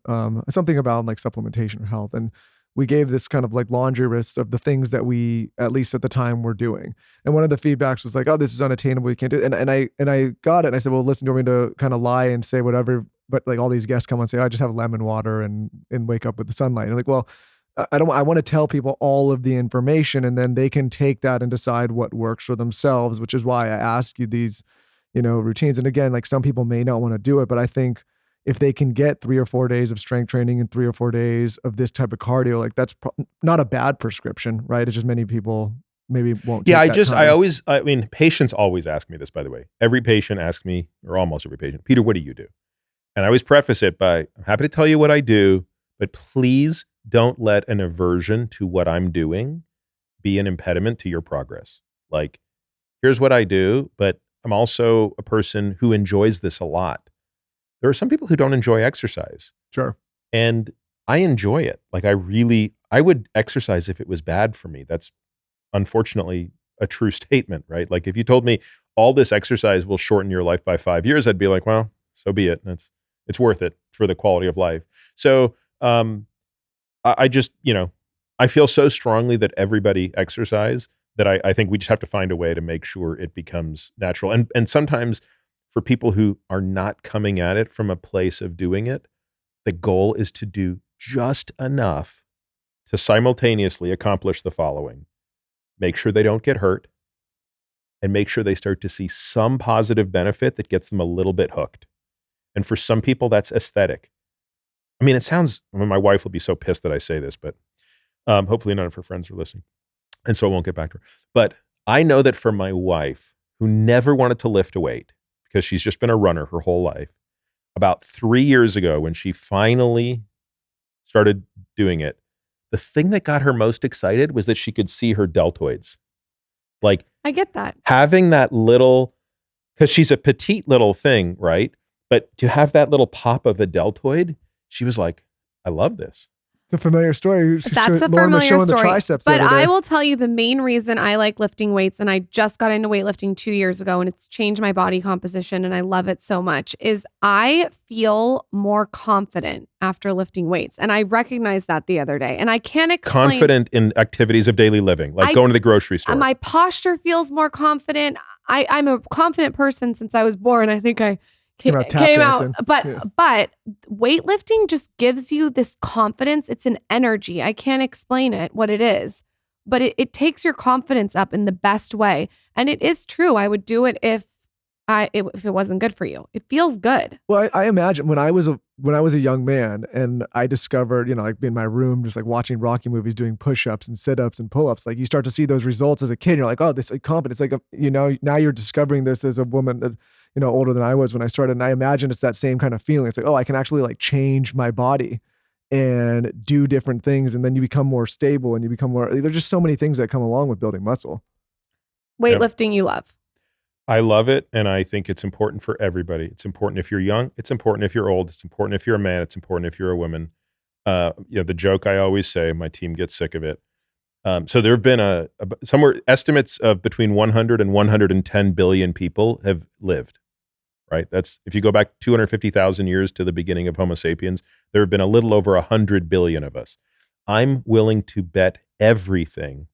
something about like supplementation or health. And we gave this kind of like laundry list of the things that we, at least at the time, were doing. And one of the feedbacks was like, oh, this is unattainable. You can't do it. And I got it. And I said, well, listen, do you want me to kind of lie and say whatever? But like all these guests come on and say, oh, I just have lemon water and wake up with the sunlight. And I'm like, well, I want to tell people all of the information and then they can take that and decide what works for themselves, which is why I ask you these, routines. And again, like some people may not want to do it, but I think if they can get 3 or 4 days of strength training and 3 or 4 days of this type of cardio, like that's not a bad prescription, right? It's just many people maybe won't. Yeah, take I mean, patients always ask me this, by the way. Every patient asks me, or almost every patient, Peter, what do you do? And I always preface it by, I'm happy to tell you what I do, but please don't let an aversion to what I'm doing be an impediment to your progress. Like, here's what I do, but I'm also a person who enjoys this a lot. There are some people who don't enjoy exercise. Sure. And I enjoy it. Like I would exercise if it was bad for me. That's unfortunately a true statement, right? Like if you told me all this exercise will shorten your life by 5 years, I'd be like, well, so be it. It's worth it for the quality of life. So I just, I feel so strongly that everybody exercise that I think we just have to find a way to make sure it becomes natural. And sometimes for people who are not coming at it from a place of doing it, the goal is to do just enough to simultaneously accomplish the following. Make sure they don't get hurt and make sure they start to see some positive benefit that gets them a little bit hooked. And for some people, that's aesthetic. I mean, my wife will be so pissed that I say this, but hopefully none of her friends are listening. And so I won't get back to her. But I know that for my wife, who never wanted to lift a weight because she's just been a runner her whole life, about 3 years ago when she finally started doing it, the thing that got her most excited was that she could see her deltoids. Like, I get that. Having that little, because she's a petite little thing, right? But to have that little pop of a deltoid, she was like, I love this. The familiar story. That's a Lauren was familiar showing the story. triceps the But other day. I will tell you the main reason I like lifting weights, and I just got into weightlifting 2 years ago, and it's changed my body composition, and I love it so much, is I feel more confident after lifting weights. And I recognized that the other day. And I can't explain. Confident in activities of daily living, like going to the grocery store. My posture feels more confident. I'm a confident person since I was born. I think I came out. But weightlifting just gives you this confidence. It's an energy. I can't explain it, what it is, but it takes your confidence up in the best way. And it is true. I would do it if it wasn't good for you. It feels good. Well, I imagine when I was a young man and I discovered, like in my room, just like watching Rocky movies, doing push-ups and sit-ups and pull-ups, like you start to see those results as a kid. And you're like, oh, this confidence, like, now you're discovering this as a woman that, older than I was when I started. And I imagine it's that same kind of feeling. It's like, oh, I can actually like change my body and do different things, and then you become more stable and you become more, there's just so many things that come along with building muscle. Weightlifting, you love. I love it, and I think it's important for everybody. It's important if you're young. It's important if you're old. It's important if you're a man. It's important if you're a woman. The joke I always say, my team gets sick of it. So there have been somewhere estimates of between 100 and 110 billion people have lived, right? That's, if you go back 250,000 years to the beginning of Homo sapiens, there have been a little over 100 billion of us. I'm willing to bet everything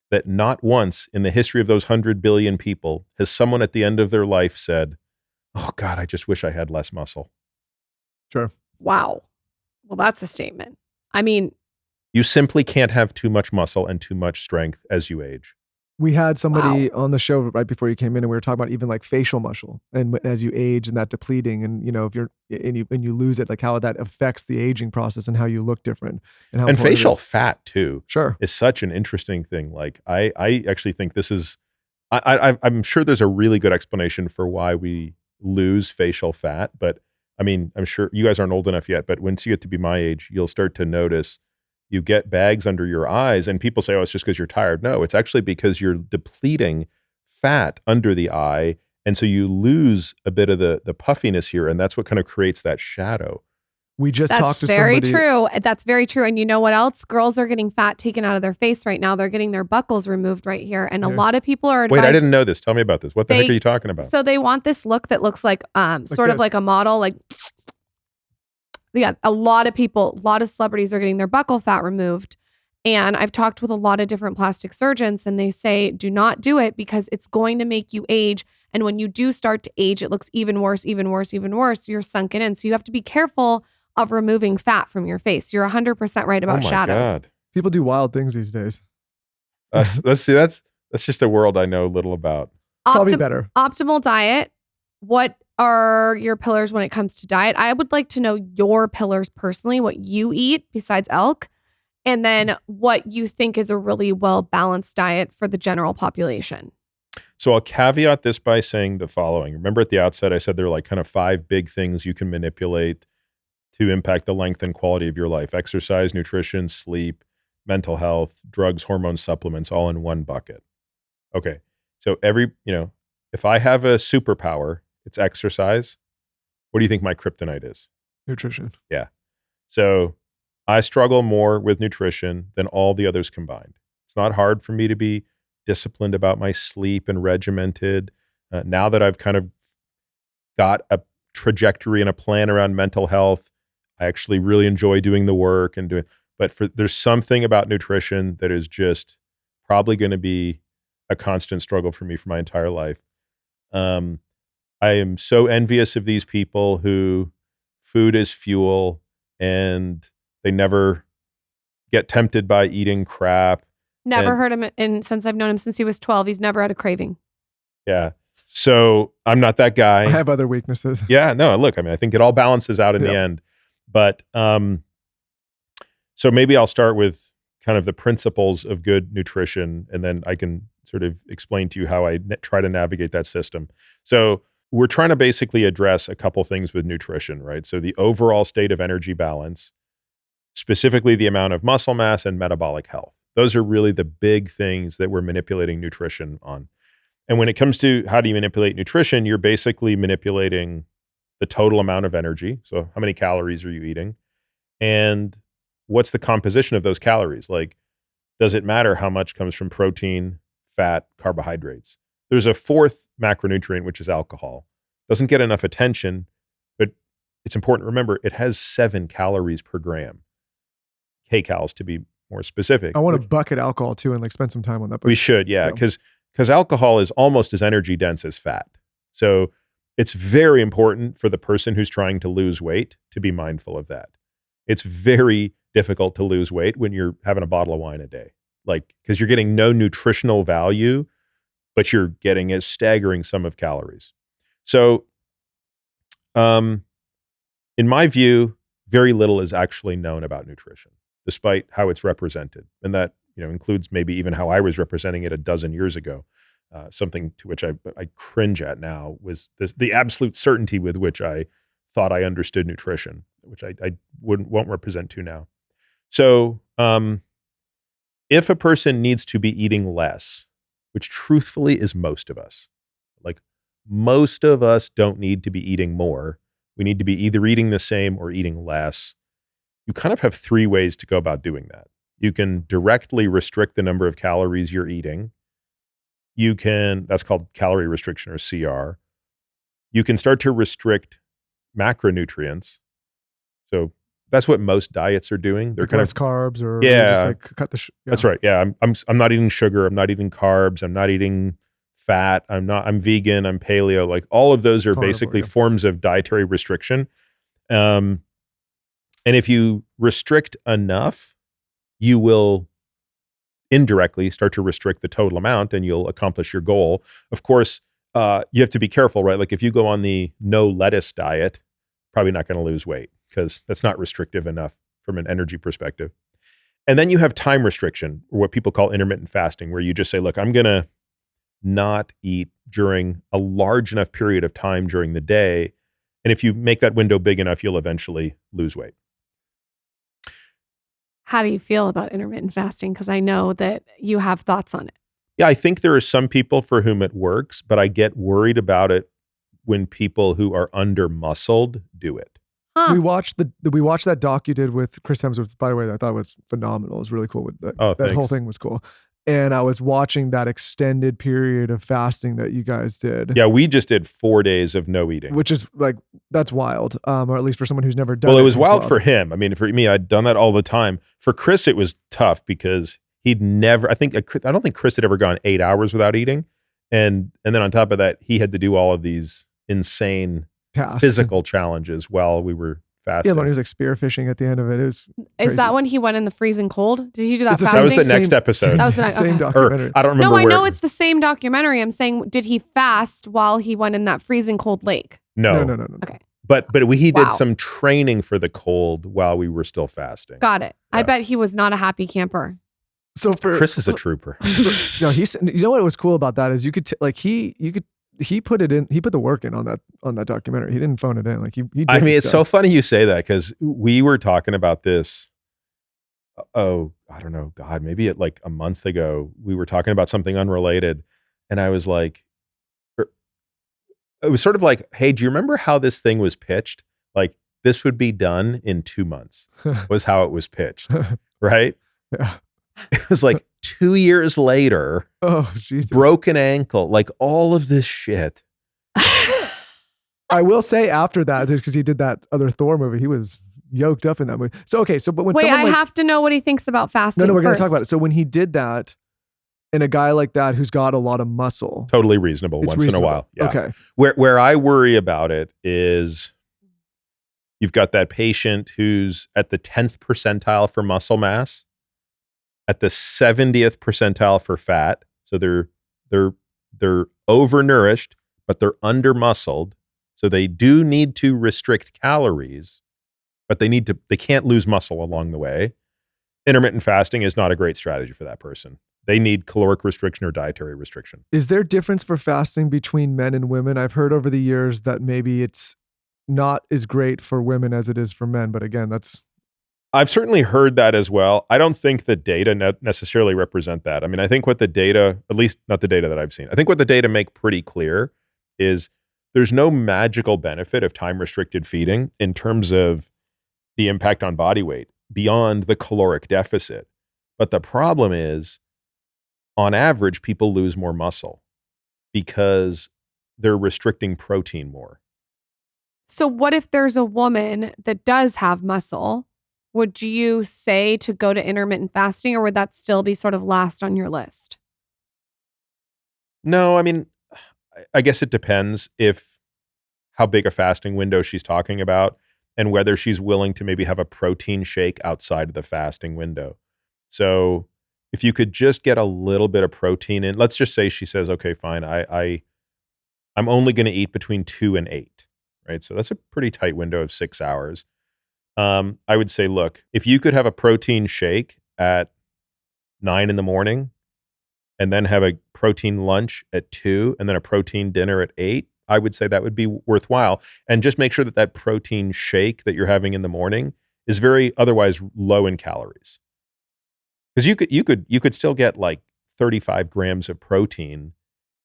that not once in the history of those 100 billion people has someone at the end of their life said, "Oh God, I just wish I had less muscle." Sure. Wow. Well, that's a statement. I mean, you simply can't have too much muscle and too much strength as you age. We had somebody on the show right before you came in, and we were talking about even like facial muscle, and as you age and that depleting, and if you're and you lose it, like how that affects the aging process and how you look different, and how facial fat too. Sure, is such an interesting thing. Like I actually think this is, I'm sure there's a really good explanation for why we lose facial fat, but I mean, I'm sure you guys aren't old enough yet, but once you get to be my age, you'll start to notice you get bags under your eyes, and people say, "Oh, it's just because you're tired." No, it's actually because you're depleting fat under the eye, and so you lose a bit of the puffiness here, and that's what kind of creates that shadow. We just talked to somebody. That's very true. That's very true. And you know what else? Girls are getting fat taken out of their face right now. They're getting their buckles removed right here, and a lot of people are advised. Wait, I didn't know this. Tell me about this. What the heck are you talking about? So they want this look that looks like sort of like a model, like. Yeah, a lot of celebrities are getting their buccal fat removed. And I've talked with a lot of different plastic surgeons, and they say, do not do it because it's going to make you age. And when you do start to age, it looks even worse, even worse, even worse. So you're sunken in. So you have to be careful of removing fat from your face. You're 100% right about shadows. God. People do wild things these days. Let's see. That's just a world I know little about. Probably better. Optimal diet. What are your pillars when it comes to diet? I would like to know your pillars personally, what you eat besides elk, and then what you think is a really well-balanced diet for the general population. So I'll caveat this by saying the following. Remember at the outset, I said there are like kind of 5 big things you can manipulate to impact the length and quality of your life: exercise, nutrition, sleep, mental health, drugs, hormones, supplements, all in one bucket. Okay. So if I have a superpower, it's exercise. What do you think my kryptonite is? Nutrition. Yeah. So I struggle more with nutrition than all the others combined. It's not hard for me to be disciplined about my sleep and regimented. Now that I've kind of got a trajectory and a plan around mental health, I actually really enjoy doing the work but there's something about nutrition that is just probably going to be a constant struggle for me for my entire life. I am so envious of these people who food is fuel and they never get tempted by eating crap. Never heard him, and since I've known him since he was 12, he's never had a craving. Yeah. So I'm not that guy. I have other weaknesses. Yeah, no, look, I mean, I think it all balances out in the end. But so maybe I'll start with kind of the principles of good nutrition, and then I can sort of explain to you how I try to navigate that system. So we're trying to basically address a couple things with nutrition, right? So the overall state of energy balance, specifically the amount of muscle mass and metabolic health. Those are really the big things that we're manipulating nutrition on. And when it comes to how do you manipulate nutrition, you're basically manipulating the total amount of energy. So how many calories are you eating? And what's the composition of those calories? Like, does it matter how much comes from protein, fat, carbohydrates? There's a 4th macronutrient, which is alcohol. Doesn't get enough attention, but it's important to remember it has 7 calories per gram. kcals to be more specific. I want to bucket alcohol too and like spend some time on that. We should, yeah, because alcohol is almost as energy dense as fat. So it's very important for the person who's trying to lose weight to be mindful of that. It's very difficult to lose weight when you're having a bottle of wine a day, like, because you're getting no nutritional value, but you're getting a staggering sum of calories. So, in my view, very little is actually known about nutrition, despite how it's represented. And that, includes maybe even how I was representing it a dozen years ago. Something to which I cringe at now was the absolute certainty with which I thought I understood nutrition, which I won't represent 2 now. So if a person needs to be eating less, which truthfully is most of us, like most of us don't need to be eating more. We need to be either eating the same or eating less. You kind of have 3 ways to go about doing that. You can directly restrict the number of calories you're eating. That's called calorie restriction or CR. You can start to restrict macronutrients. So that's what most diets are doing. They're Like kind less of carbs, or Yeah. just like cut the. That's right. Yeah, I'm not eating sugar. I'm not eating carbs. I'm not eating fat. I'm vegan. I'm paleo. Like all of those are Carnivore, basically yeah. forms of dietary restriction. And if you restrict enough, you will indirectly start to restrict the total amount, and you'll accomplish your goal. Of course, you have to be careful, right? Like if you go on the no lettuce diet, probably not going to lose weight because that's not restrictive enough from an energy perspective. And then you have time restriction, or what people call intermittent fasting, where you just say, look, I'm going to not eat during a large enough period of time during the day. And if you make that window big enough, you'll eventually lose weight. How do you feel about intermittent fasting? Because I know that you have thoughts on it. Yeah, I think there are some people for whom it works, but I get worried about it when people who are under muscled do it. Huh. We watched that doc you did with Chris Hemsworth. By the way, I thought it was phenomenal. It was really cool. That whole Thanks. thing was cool. And I was watching that extended period of fasting that you guys did. Yeah, we just did 4 days of no eating. Which is like, that's wild. Or at least for someone who's never done it. Well, it was wild for him. I mean, for me, I'd done that all the time. For Chris, it was tough because he'd never, I don't think Chris had ever gone 8 hours without eating. And then on top of that, he had to do all of these insane tasks, physical challenges while we were fasting. Yeah, when he was like spearfishing at the end of it. It was Is crazy. that when he went in the freezing cold? Did he do that It's the fasting? That was the next Same- episode. That was the next- same okay. documentary. I don't remember No, I where. know it's the same documentary. I'm saying, did he fast while he went in that freezing cold lake? No. No. Okay. But he Wow. did some training for the cold while we were still fasting. Got it. I Yeah. bet he was not a happy camper. So for Chris is a trooper. no, you know what was cool about that is you could he put it in, he put the work in on that documentary. He didn't phone it in. Like he did I mean, the it's stuff. so funny you say that because we were talking about this. Oh, I don't know. God, maybe like a month ago, we were talking about something unrelated. And I was like, it was sort of like, hey, do you remember how this thing was pitched? Like this would be done in 2 months was how it was pitched. Right. Yeah. It was like 2 years later, Oh, Jesus. broken ankle, like all of this shit. I will say after that, because he did that other Thor movie, he was yoked up in that movie. So, okay. So, but when Wait, someone I have to know what he thinks about fasting. no, we're going to first. talk about it. So when he did that, and a guy like that who's got a lot of muscle, Totally reasonable it's once in a reasonable. while. Yeah. Okay. Where I worry about it is you've got that patient who's at the 10th percentile for muscle mass, at the 70th percentile for fat. So they're overnourished, but they're under muscled. So they do need to restrict calories, but they can't lose muscle along the way. Intermittent fasting is not a great strategy for that person. They need caloric restriction or dietary restriction. Is there difference for fasting between men and women? I've heard over the years that maybe it's not as great for women as it is for men. But again, I've certainly heard that as well. I don't think the data necessarily represent that. I mean, I think what the data, at least not the data that I've seen, I think what the data make pretty clear is there's no magical benefit of time-restricted feeding in terms of the impact on body weight beyond the caloric deficit. But the problem is, on average, people lose more muscle because they're restricting protein more. So what if there's a woman that does have muscle? Would you say to go to intermittent fasting, or would that still be sort of last on your list? No, I mean, I guess it depends how big a fasting window she's talking about and whether she's willing to maybe have a protein shake outside of the fasting window. So if you could just get a little bit of protein in, let's just say she says, okay, fine, I'm only going to eat between 2 and 8, right? So that's a pretty tight window of 6 hours. I would say, look, if you could have a protein shake at 9 in the morning and then have a protein lunch at 2 and then a protein dinner at 8, I would say that would be worthwhile. And just make sure that protein shake that you're having in the morning is very otherwise low in calories. Because you could still get like 35 grams of protein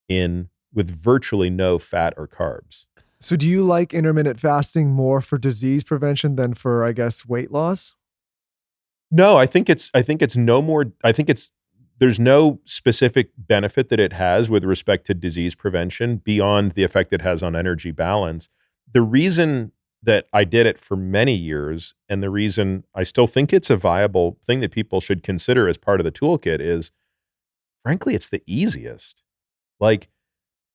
in with virtually no fat or carbs. So do you like intermittent fasting more for disease prevention than for, I guess, weight loss? No, I think it's no more. I think there's no specific benefit that it has with respect to disease prevention beyond the effect it has on energy balance. The reason that I did it for many years, and the reason I still think it's a viable thing that people should consider as part of the toolkit is, frankly, it's the easiest. Like,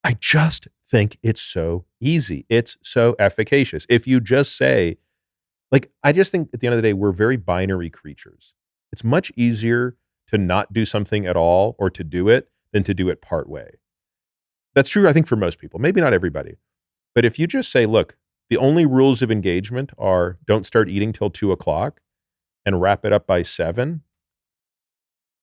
I just think it's so easy. It's so efficacious. If you just say, like, I just think at the end of the day, we're very binary creatures. It's much easier to not do something at all or to do it than to do it part way. That's true, I think, for most people, maybe not everybody. But if you just say, look, the only rules of engagement are don't start eating till 2:00 and wrap it up by 7,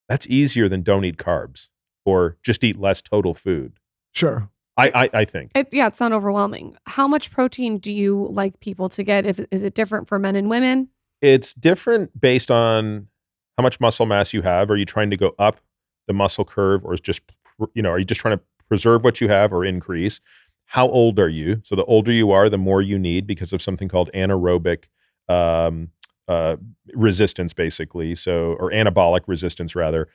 that's easier than don't eat carbs or just eat less total food. Sure. I think. It's not overwhelming. How much protein do you like people to get? Is it different for men and women? It's different based on how much muscle mass you have. Are you trying to go up the muscle curve, or is just, are you just trying to preserve what you have or increase? How old are you? So the older you are, the more you need because of something called anaerobic resistance, basically. So, or anabolic resistance rather,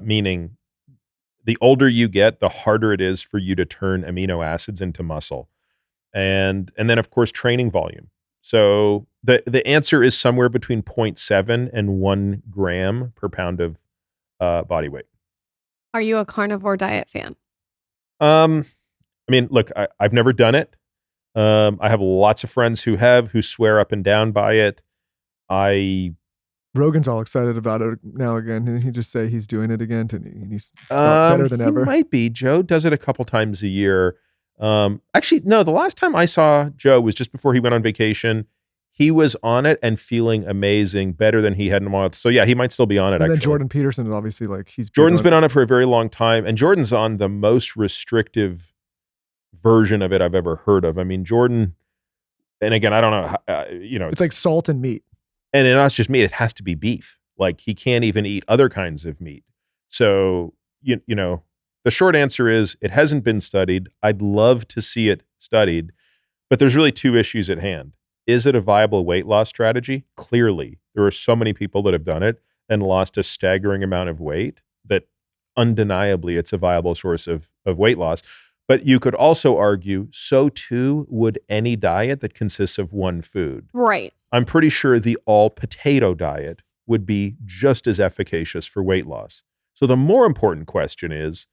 meaning the older you get, the harder it is for you to turn amino acids into muscle. And then of course, training volume. So the answer is somewhere between 0.7 and 1 gram per pound of body weight. Are you a carnivore diet fan? I mean, look, I've never done it. I have lots of friends who swear up and down by it. Rogan's all excited about it now again. Didn't he just say he's doing it again? And he's better than ever. He might be. Joe does it a couple times a year. Actually, no, the last time I saw Joe was just before he went on vacation. He was on it and feeling amazing, better than he had in a while. So yeah, he might still be on it. And then actually, Jordan Peterson is obviously Jordan's been on it for a very long time, and Jordan's on the most restrictive version of it I've ever heard of. I mean, Jordan, and again, I don't know, it's like salt and meat. And it's not just meat, it has to be beef. Like, he can't even eat other kinds of meat. So, the short answer is it hasn't been studied. I'd love to see it studied, but there's really two issues at hand. Is it a viable weight loss strategy? Clearly. There are so many people that have done it and lost a staggering amount of weight that undeniably it's a viable source of weight loss. But you could also argue, so too would any diet that consists of one food. Right. I'm pretty sure the all potato diet would be just as efficacious for weight loss. So the more important question is,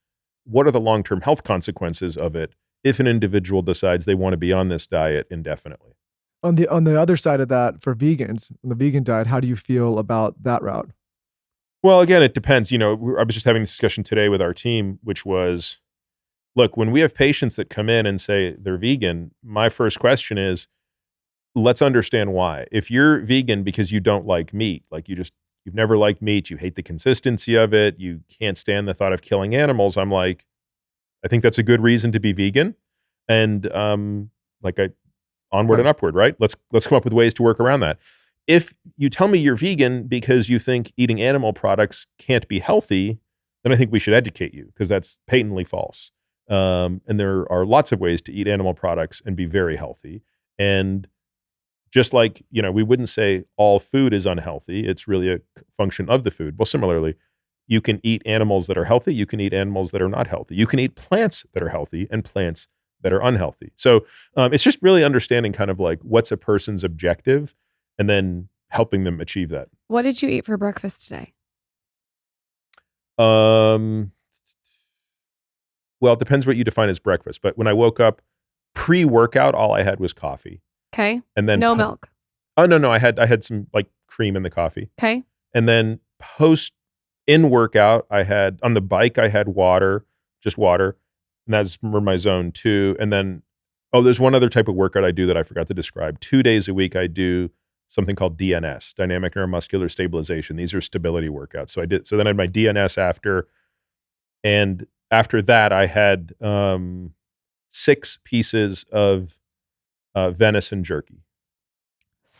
what are the long-term health consequences of it if an individual decides they want to be on this diet indefinitely? On the other side of that, for vegans, on the vegan diet, how do you feel about that route? Well, again, it depends. I was just having this discussion today with our team, which was, look, when we have patients that come in and say they're vegan, my first question is, let's understand why. If you're vegan because you don't like meat, like you've never liked meat, you hate the consistency of it, you can't stand the thought of killing animals, I'm like, I think that's a good reason to be vegan. And onward and upward, right? Let's come up with ways to work around that. If you tell me you're vegan because you think eating animal products can't be healthy, then I think we should educate you, because that's patently false. And there are lots of ways to eat animal products and be very healthy. And just like, we wouldn't say all food is unhealthy. It's really a function of the food. Well, similarly, you can eat animals that are healthy. You can eat animals that are not healthy. You can eat plants that are healthy and plants that are unhealthy. So it's just really understanding kind of like what's a person's objective and then helping them achieve that. What did you eat for breakfast today? Well, it depends what you define as breakfast. But when I woke up pre-workout, all I had was coffee. Okay. And then no milk. Oh, no. I had some like cream in the coffee. Okay. And then in workout, on the bike, I had water, just water. And that's for my zone 2. And then, there's one other type of workout I do that I forgot to describe. 2 days a week, I do something called DNS, dynamic neuromuscular stabilization. These are stability workouts. So then I had my DNS after, and after that, I had 6 pieces of venison jerky.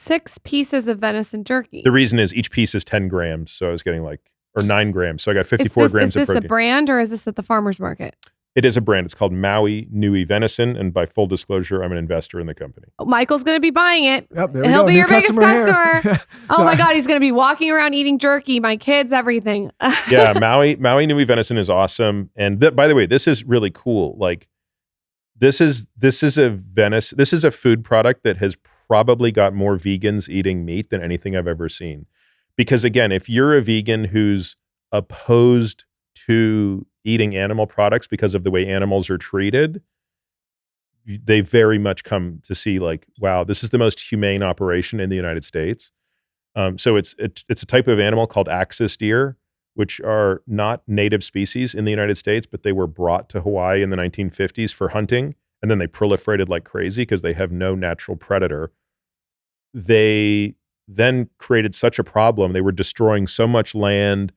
6 pieces of venison jerky. The reason is each piece is 10 grams. So I was getting or 9 grams. So I got 54 grams of protein. Is this a brand or is this at the farmer's market? It is a brand. It's called Maui Nui Venison. And by full disclosure, I'm an investor in the company. Oh, Michael's going to be buying it. Yep, there we He'll go. be New your biggest customer. Oh my No. God, he's going to be walking around eating jerky. My kids, everything. Yeah, Maui Nui Venison is awesome. And by the way, this is really cool. Like this is a food product that has probably got more vegans eating meat than anything I've ever seen. Because again, if you're a vegan who's opposed to eating animal products because of the way animals are treated, they very much come to see like, wow, this is the most humane operation in the United States. So it's a type of animal called axis deer, which are not native species in the United States, but they were brought to Hawaii in the 1950s for hunting, and then they proliferated like crazy because they have no natural predator. They then created such a problem. They were destroying so much land.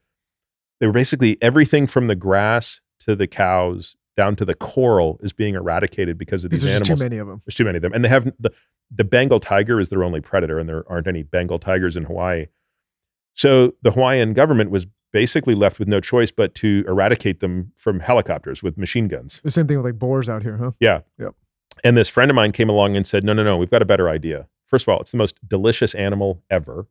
They were basically everything from the grass to the cows down to the coral is being eradicated because of these animals. There's too many of them. There's too many of them. And they have the Bengal tiger is their only predator, and there aren't any Bengal tigers in Hawaii. So the Hawaiian government was basically left with no choice but to eradicate them from helicopters with machine guns. The same thing with like boars out here, huh? Yeah. Yep. And this friend of mine came along and said, no, we've got a better idea. First of all, it's the most delicious animal ever.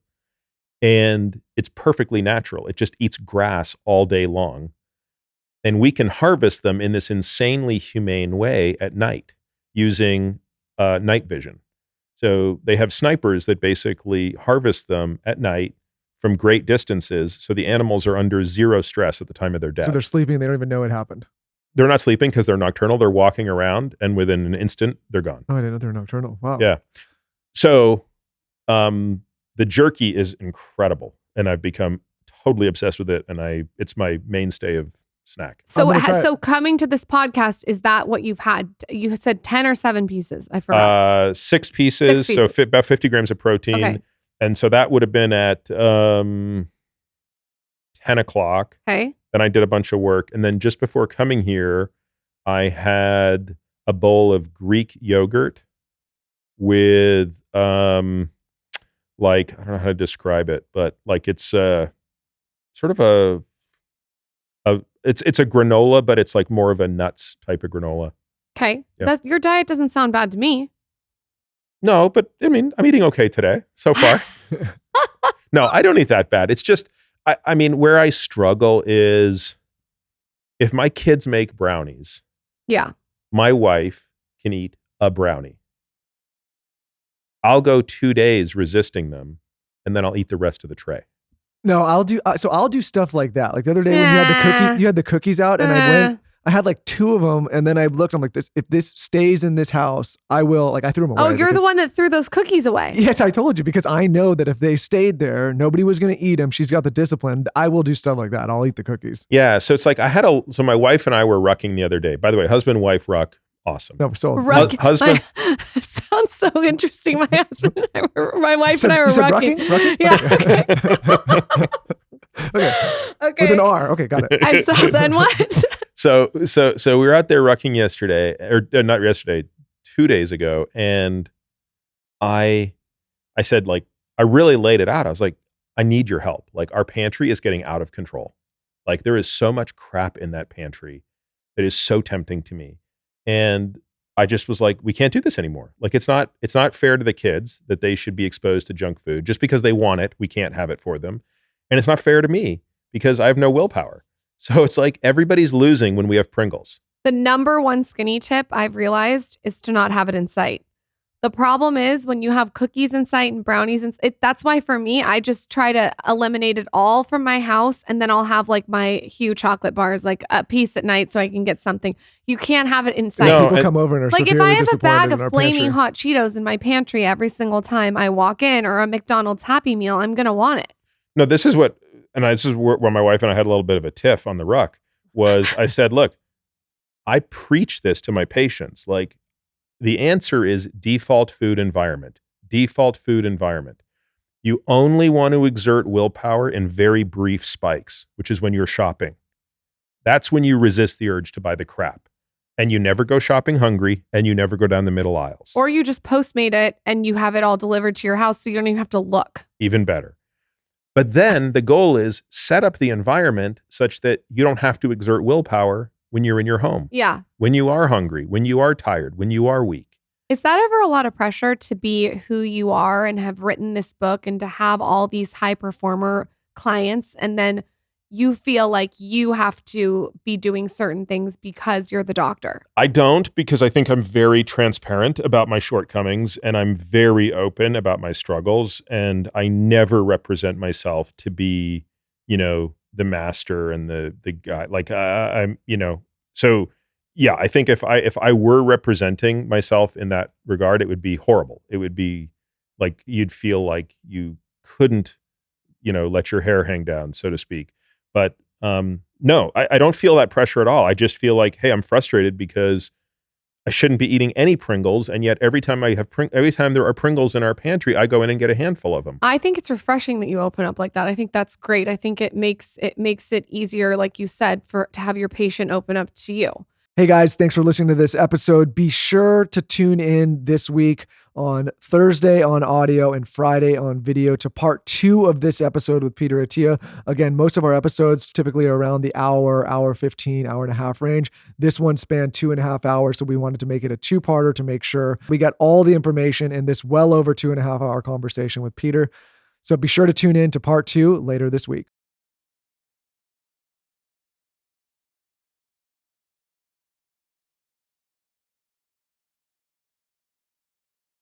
And it's perfectly natural. It just eats grass all day long. And we can harvest them in this insanely humane way at night using night vision. So they have snipers that basically harvest them at night from great distances. So the animals are under zero stress at the time of their death. So they're sleeping. They don't even know it happened. They're not sleeping because they're nocturnal. They're walking around, and within an instant, they're gone. Oh, I didn't know they're nocturnal. Wow. Yeah. So the jerky is incredible, and I've become totally obsessed with it, and it's my mainstay of snack. So coming to this podcast, is that what you've had? You said 10 or 7 pieces. I forgot. 6 pieces. So about 50 grams of protein. Okay. And so that would have been at 10 o'clock. Okay. Then I did a bunch of work. And then just before coming here, I had a bowl of Greek yogurt with like, I don't know how to describe it, but like it's sort of it's a granola, but it's like more of a nuts type of granola. Okay. Yeah. Your diet doesn't sound bad to me. No, but I mean, I'm eating okay today so far. No, I don't eat that bad. It's just, I mean, where I struggle is if my kids make brownies, Yeah. my wife can eat a brownie. I'll go 2 days resisting them, and then I'll eat the rest of the tray. No, I'll do stuff like that. Like the other day when you had the cookies out, and I had like 2 of them, and then I looked. I'm like, if this stays in this house, I will. Like I threw them away. Oh, you're the one that threw those cookies away. Yes, I told you, because I know that if they stayed there, nobody was going to eat them. She's got the discipline. I will do stuff like that. I'll eat the cookies. Yeah, so it's like so my wife and I were rucking the other day. By the way, husband and wife ruck, awesome. No, so husband. It sounds so interesting. My husband, my wife and I were you said rucking. Rucking? Yeah. Okay. With an R. Okay, got it. And so then what? So we were out there rucking yesterday, or not yesterday, 2 days ago, and I said, like, I really laid it out. I was like, I need your help. Like, our pantry is getting out of control. Like, there is so much crap in that pantry that is so tempting to me. And I just was like, we can't do this anymore. Like, it's not fair to the kids that they should be exposed to junk food. Just because they want it, we can't have it for them. And it's not fair to me because I have no willpower. So it's like everybody's losing when we have Pringles. The number one skinny tip I've realized is to not have it in sight. The problem is when you have cookies in sight and brownies that's why for me, I just try to eliminate it all from my house. And then I'll have like my Hue chocolate bars, like a piece at night so I can get something. You can't have it in sight. No, People come over and are like if I have a bag disappointed in our of flaming pantry. hot Cheetos in my pantry every single time I walk in, or a McDonald's Happy Meal, I'm going to want it. No, this is where my wife and I had a little bit of a tiff on the ruck, was I said, look, I preach this to my patients. Like, the answer is default food environment. Default food environment. You only want to exert willpower in very brief spikes, which is when you're shopping. That's when you resist the urge to buy the crap. and you never go shopping hungry, and you never go down the middle aisles. Or you just Postmate it and you have it all delivered to your house so you don't even have to look. Even better. But then the goal is set up the environment such that you don't have to exert willpower when you're in your home. Yeah. When you are hungry, when you are tired, when you are weak. Is that ever a lot of pressure to be who you are and have written this book and to have all these high performer clients, and then you feel like you have to be doing certain things because you're the doctor? I don't, because I think I'm very transparent about my shortcomings and I'm very open about my struggles, and I never represent myself to be, the master and the guy. Like I'm, so yeah, I think if I were representing myself in that regard, it would be horrible. It would be like you'd feel like you couldn't, let your hair hang down, so to speak. But no, I don't feel that pressure at all. I just feel like, hey, I'm frustrated because I shouldn't be eating any Pringles, and yet every time there are Pringles in our pantry, I go in and get a handful of them. I think it's refreshing that you open up like that. I think that's great. I think it makes it easier, like you said, to have your patient open up to you. Hey guys, thanks for listening to this episode. Be sure to tune in this week on Thursday on audio and Friday on video to part 2 of this episode with Peter Attia. Again, most of our episodes typically are around the hour 15, hour and a half range. This one spanned 2.5 hours, so we wanted to make it a 2-parter to make sure we got all the information in this well over 2.5 hour conversation with Peter. So be sure to tune in to part 2 later this week.